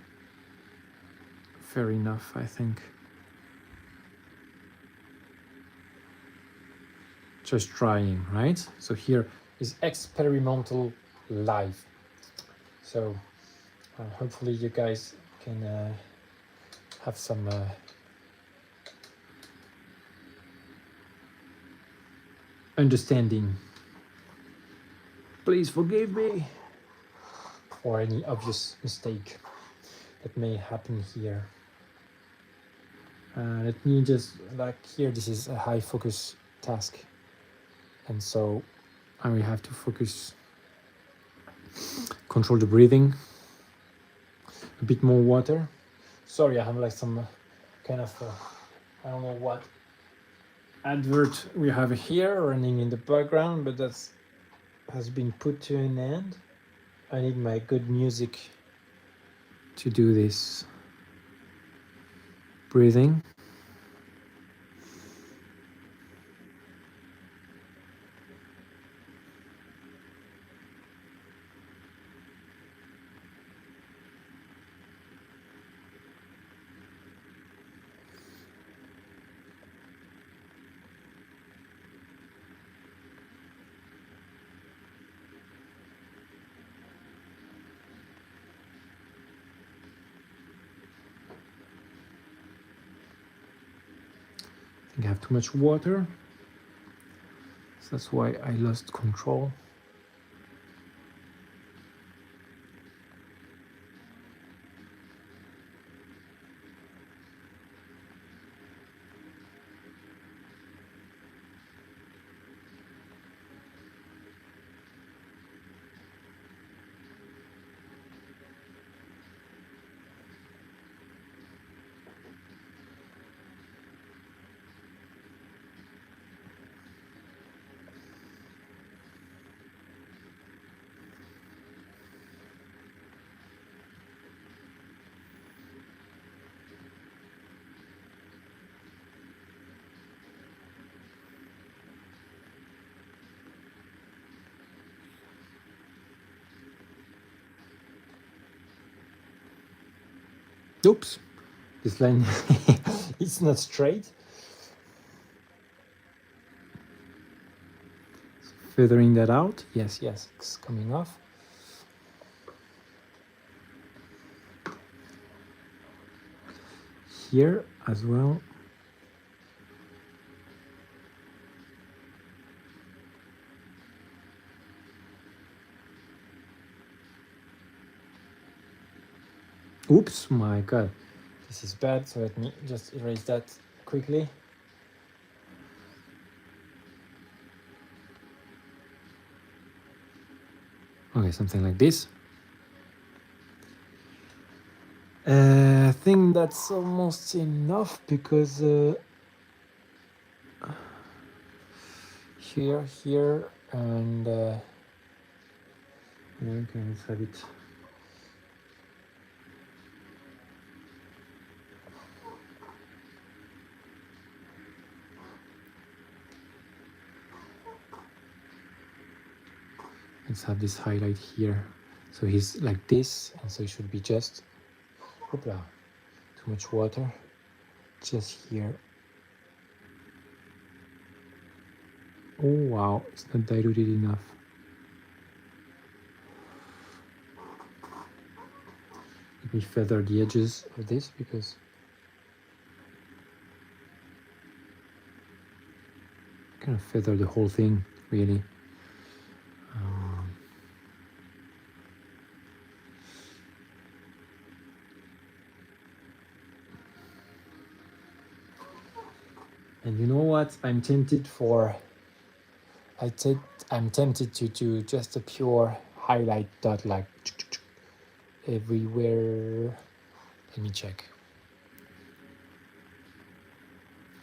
fair enough, I think. Just trying, right? So here is experimental live. So hopefully you guys can have some understanding. Please forgive me for any obvious mistake that may happen here. Let me just, like here, this is a high focus task. And so I will have to focus, control the breathing, a bit more water. Sorry, I have like some kind of, I don't know what advert we have here running in the background, but that's has been put to an end. I need my good music to do this breathing. I think I have too much water, so that's why I lost control. Oops, this line it's not straight. Feathering that out. Yes, it's coming off. Here as well. Oops, my God, this is bad. So let me just erase that quickly. Okay, something like this. I think that's almost enough because here, and okay, let's have it. Let's have this highlight here. So he's like this, and so it should be just, hoopla, too much water, just here. Oh wow, it's not diluted enough. Let me feather the edges of this because kind of feather the whole thing, really. And you know what? I'm tempted to do just a pure highlight dot, like everywhere. Let me check.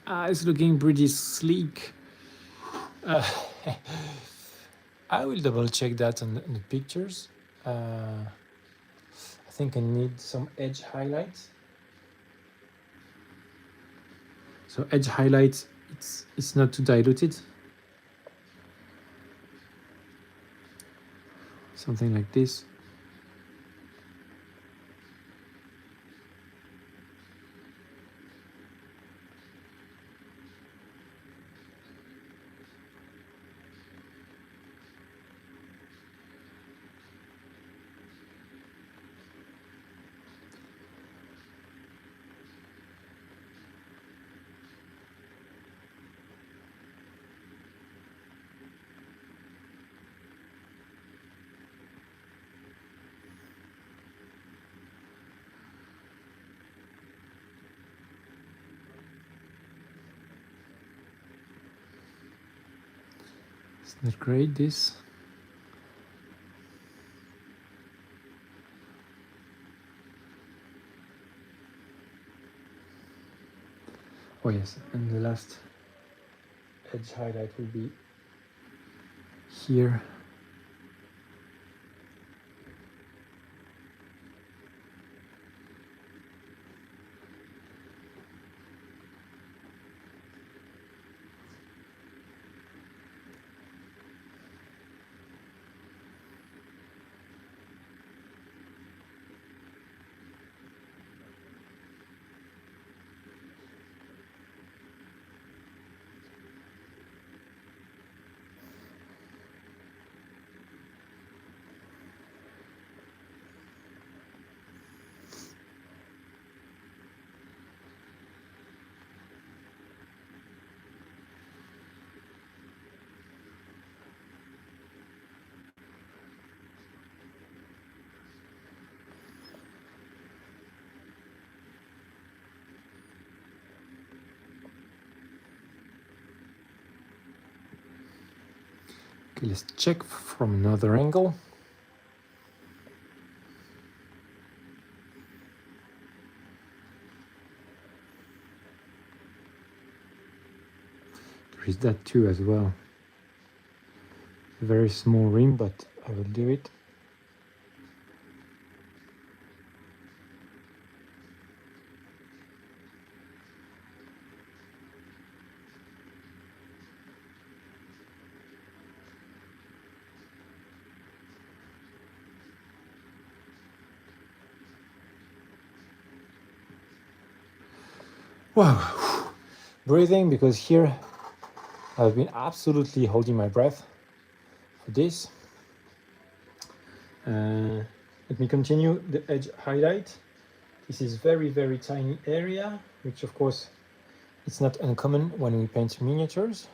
It's looking pretty sleek. I will double check that on the pictures. I think I need some edge highlights. So edge highlights, it's not too diluted. Something like this. Isn't that great, this? Oh yes, and the last edge highlight will be here. Okay, let's check from another angle. There is that too as well. Very small rim, but I will do it. Wow, breathing, because here I've been absolutely holding my breath for this. Let me continue the edge highlight. This is very tiny area, which of course it's not uncommon when we paint miniatures.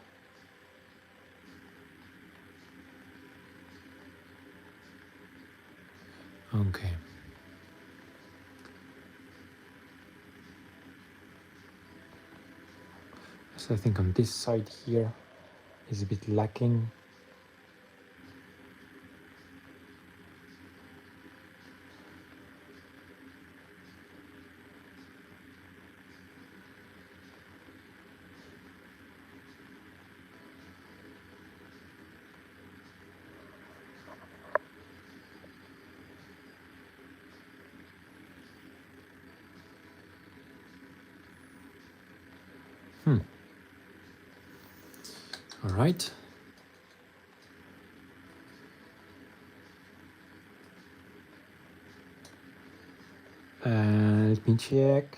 Okay. So I think on this side here is a bit lacking. All right. Let me check.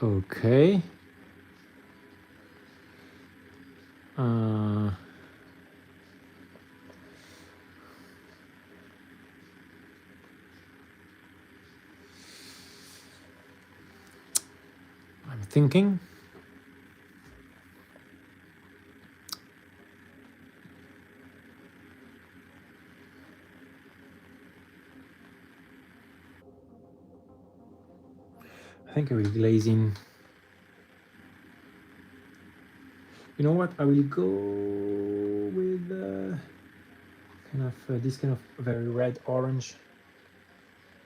Okay. I'm thinking. I think I will glaze in. You know what? I will go with this kind of very red orange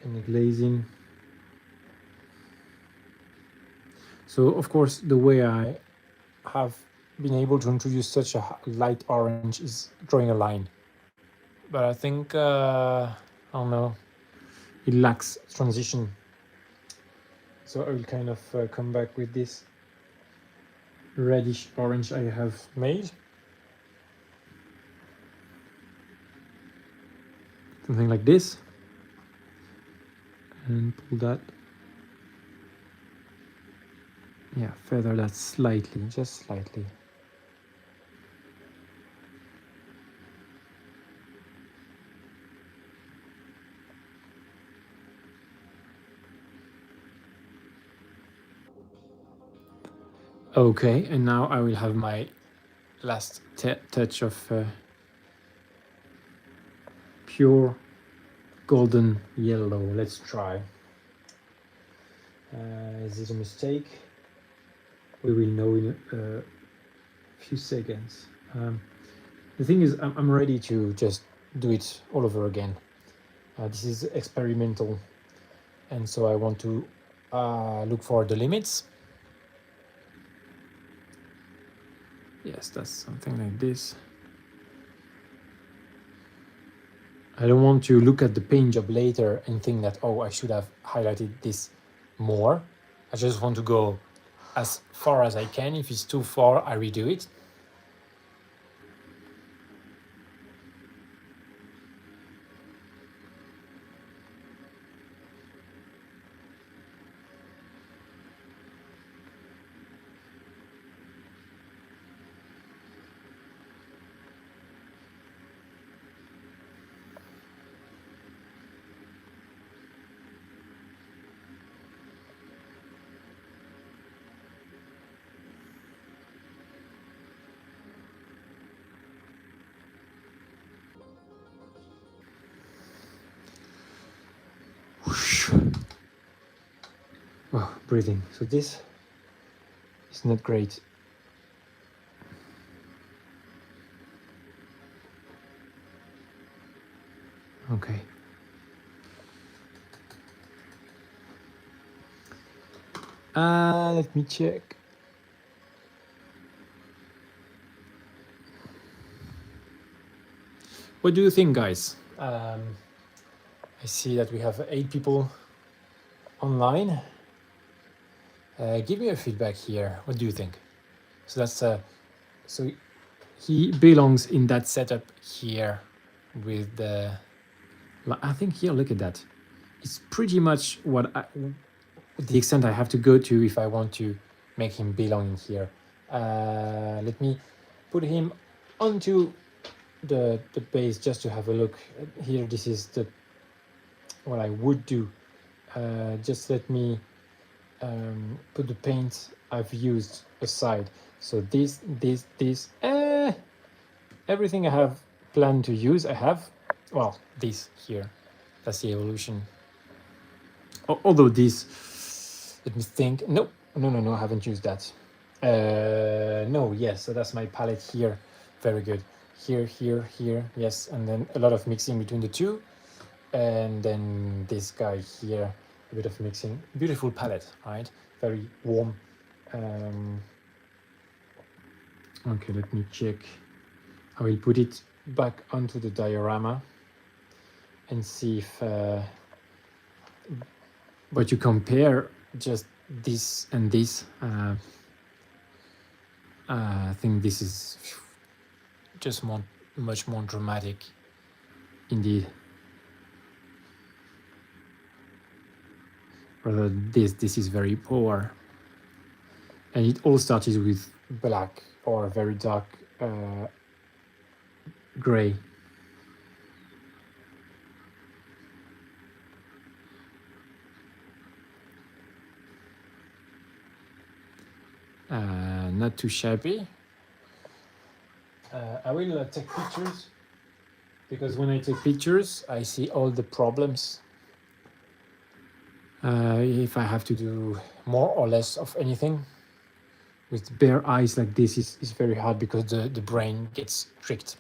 and the glazing. So of course the way I have been able to introduce such a light orange is drawing a line. But I think I don't know, it lacks transition. So I will kind of come back with this reddish orange I have made. Something like this. And pull that. Yeah, feather that slightly, just slightly. Okay, and now I will have my last touch of pure golden yellow. Let's try. Is it a mistake? We will know in a few seconds. The thing is, I'm ready to just do it all over again. This is experimental, and so I want to look for the limits. Yes, that's something like this. I don't want to look at the paint job later and think that, oh, I should have highlighted this more. I just want to go as far as I can. If it's too far, I redo it. Oh, breathing. So this is not great. Okay. Let me check. What do you think, guys? I see that we have 8 people online. Give me a feedback here. What do you think? So that's so he belongs in that setup here with the. I think here, look at that. It's pretty much what the extent I have to go to if I want to make him belong in here. Let me put him onto the base just to have a look. Here, this is the what I would do. Just let me put the paint I've used aside. So this, everything I have planned to use, I have. Well, this here, that's the evolution. Although this, let me think. No, I haven't used that. No, yes. So that's my palette here. Very good. Here, yes, and then a lot of mixing between the two, and then this guy here, a bit of mixing. Beautiful palette, right? Very warm. Okay, let me check. I will put it back onto the diorama and see if but you compare just this and this. I think this is just much more dramatic indeed. Rather this is very poor.
And it all started with black or very dark gray. Not too shabby. I will take pictures, because when I take pictures I see all the problems. If I have to do more or less of anything with bare eyes like this is very hard, because the brain gets tricked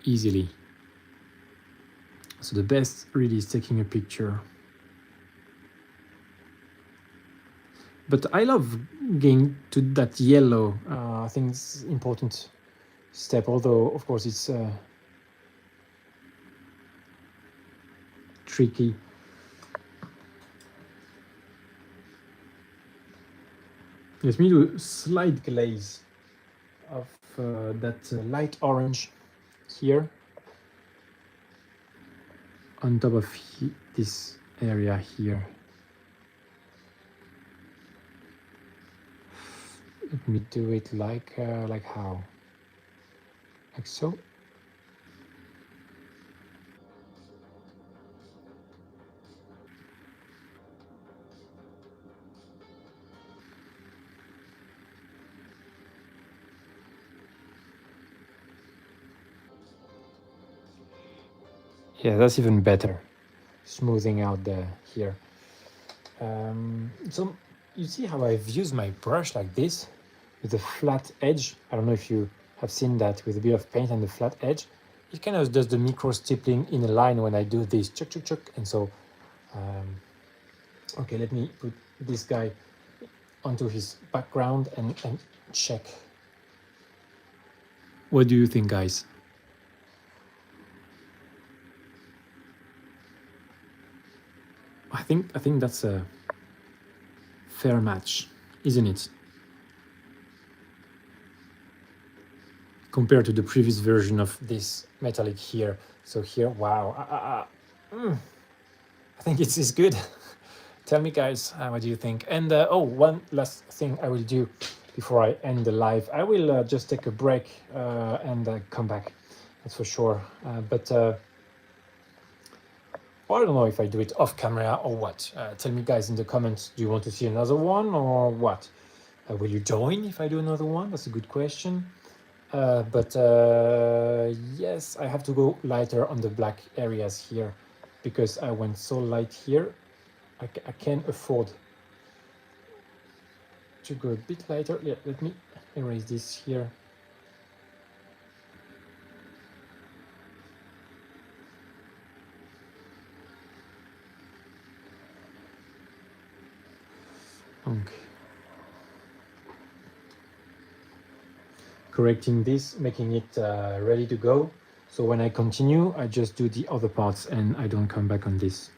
easily. So the best really is taking a picture. But I love getting to that yellow. I think it's an important step, although of course it's tricky. Let me do a slight glaze of that light orange here on top of this area here. Let me do it like how? Like so. Yeah, that's even better. Smoothing out the here. So you see how I've used my brush like this with a flat edge. I don't know if you have seen that, with a bit of paint and the flat edge. It kind of does the micro stippling in a line when I do this, chuck, chuck, chuck. And so, okay, let me put this guy onto his background and check. What do you think, guys? I think that's a fair match, isn't it? Compared to the previous version of this metallic here. So here, wow, I think it's good. Tell me, guys, what do you think? And oh, one last thing I will do before I end the live. I will just take a break and come back, that's for sure. Well, I don't know if I do it off camera or what. Tell me, guys, in the comments, do you want to see another one or what? Will you join if I do another one? That's a good question. Yes, I have to go lighter on the black areas here, because I went so light here. I can't afford to go a bit lighter. Yeah, let me erase this here. Okay. Correcting this, making it ready to go. So when I continue, I just do the other parts and I don't come back on this.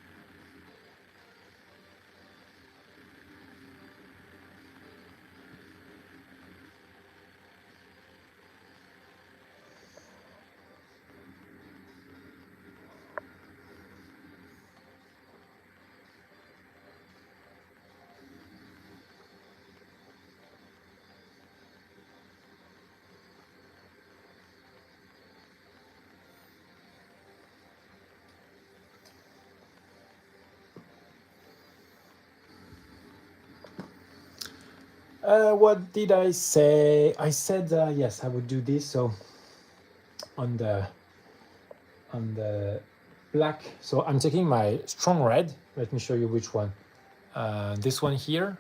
What did I say? I said yes, I would do this. So on the black, so I'm taking my strong red. Let me show you which one. This one here.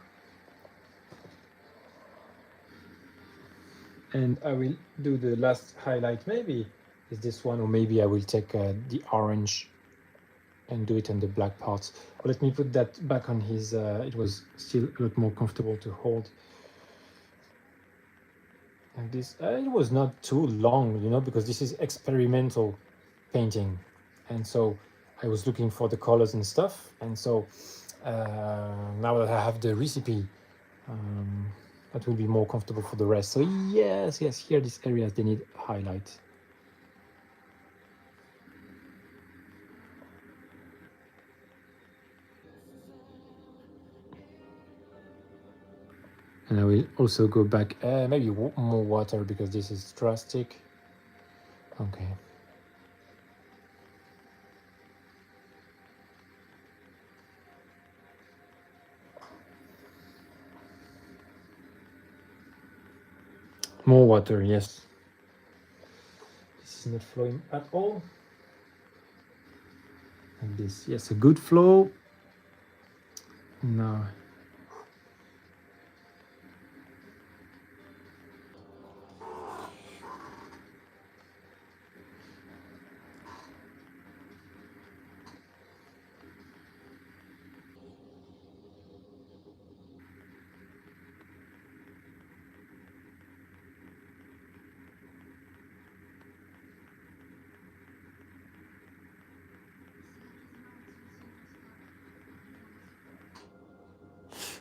And I will do the last highlight. Maybe is this one, or maybe I will take the orange and do it on the black parts. But let me put that back on his, it was still a lot more comfortable to hold. And this, it was not too long, you know, because this is experimental painting. And so I was looking for the colors and stuff. And so now that I have the recipe, that will be more comfortable for the rest. So yes, here these areas, they need highlight.
And I will also go back.
Maybe more water because this is drastic. Okay.
More water, yes. This is not flowing at all. Like this, yes, a good flow. Now,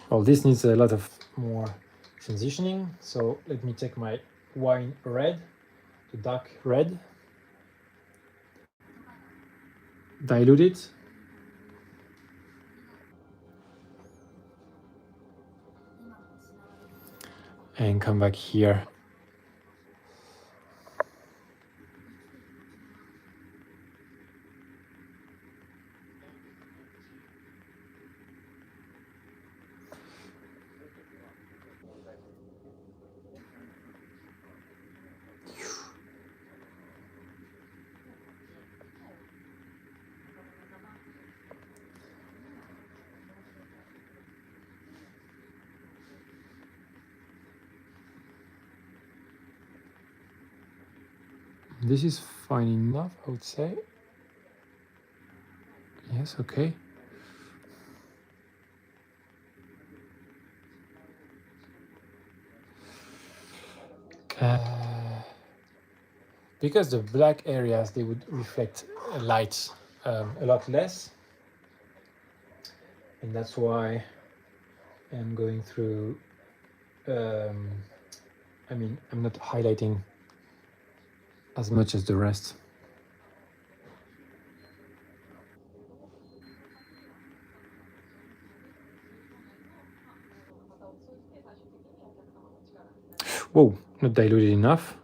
well, this needs a lot of
More transitioning. So let me take my wine red, the dark red.
dilute it. And come back here. This is fine enough, I would say. Yes, okay.
Because the black areas, they would reflect light a lot less. And that's why I'm going through, I mean, I'm not highlighting
As much as the rest. Whoa, not diluted enough.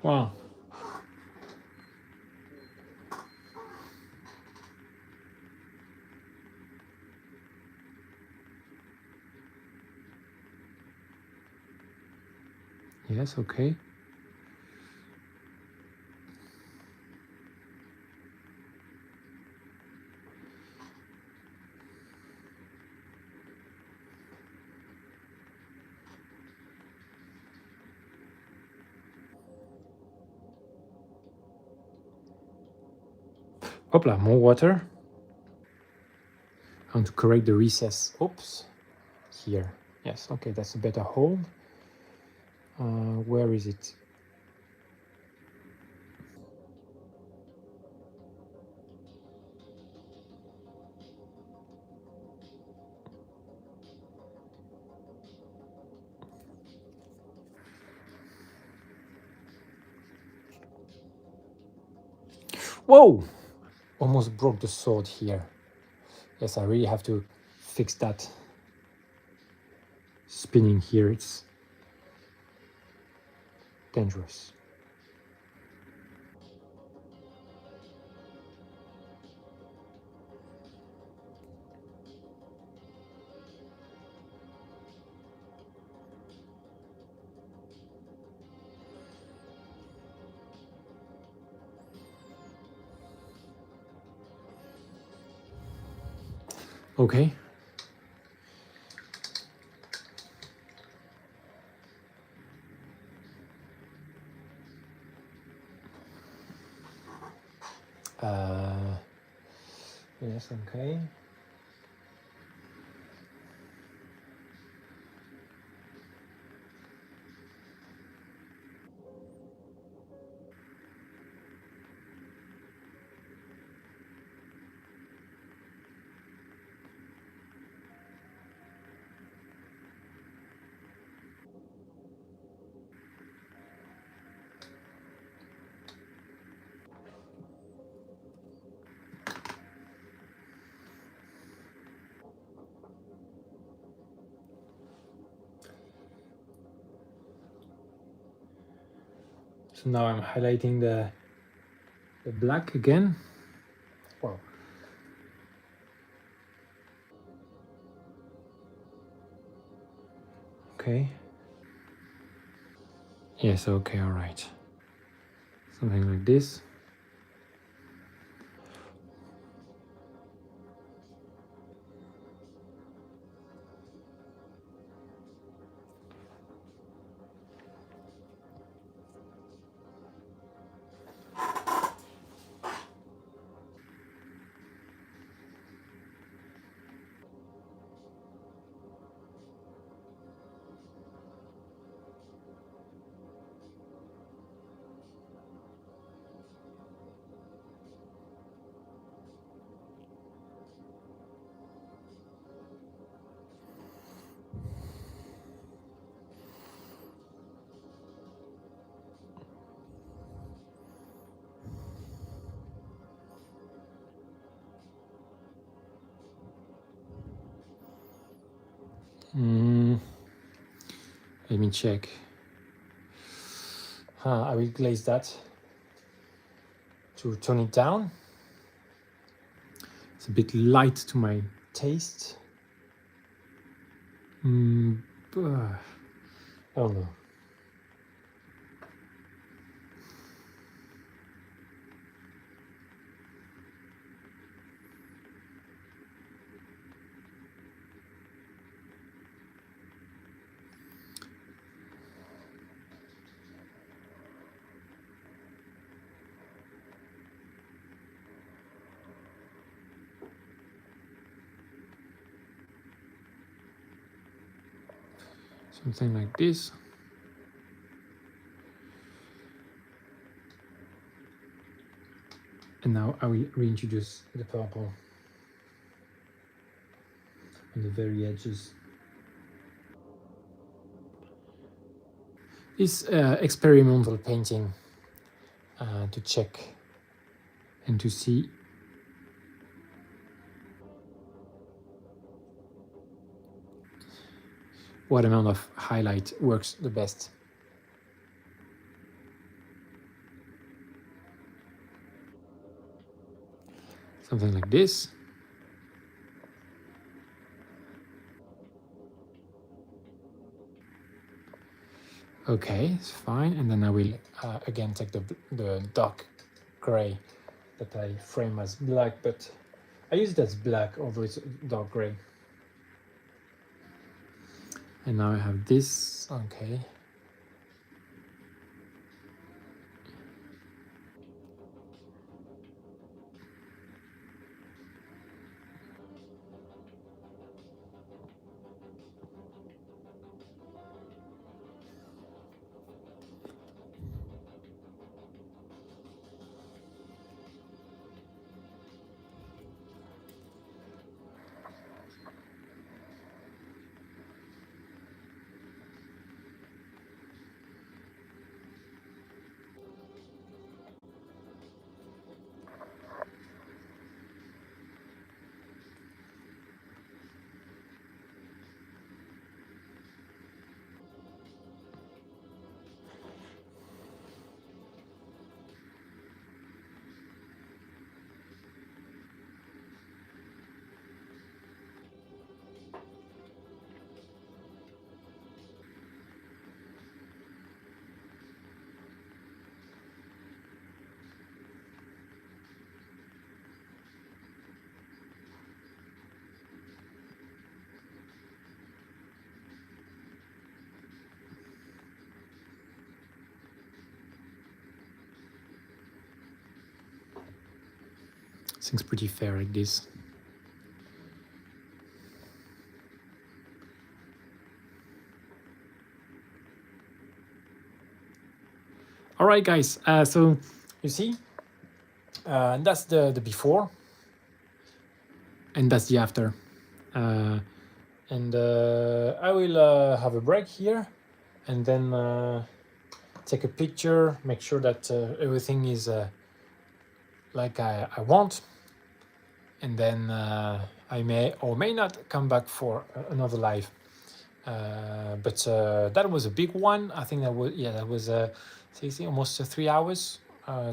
Wow. Yes, okay. Hopla, more water. I want to correct the recess.
oops, here. Yes, okay, that's a better hold. Where is it?
Whoa!
Almost broke the sword here. Yes, I really have to fix that.
Spinning here, it's
Dangerous.
okay.
Yes, okay.
So now I'm highlighting the black again. Wow. Okay. Yes, okay, all right. Something like this. Let me check. I will glaze that to tone it down. It's a bit light to my taste. I don't know. Something like this. And now I will reintroduce the purple on the very edges. This experimental painting to check and to see what amount of highlight works the best. Something like this. Okay, it's fine. And then I will again take the dark gray that I frame as black, but I use it as black, although it's dark gray. And now I have this. Okay. Seems pretty fair like this. All right, guys. So you see, that's the before, and that's the after. I will have a break here, and then take a picture, make sure that everything is like I want, and then I may or may not come back for another live. But that was a big one. I think that was
60, almost 3 hours,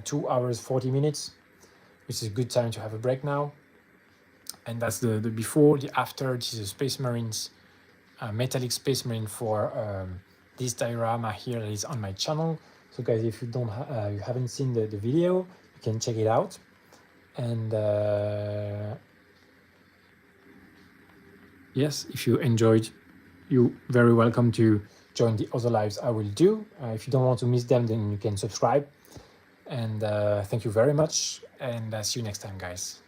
2 hours 40 minutes, which is a good time to have a break now. And that's the before. The after, this is a Space Marines, metallic Space Marine for this diorama here that is on my channel. So guys, if you don't you haven't seen the video, you can check it out. And yes, if you enjoyed, you're very welcome to join the other lives I will do. If you don't want to miss them, then you can subscribe. And thank you very much, and see you next time, guys.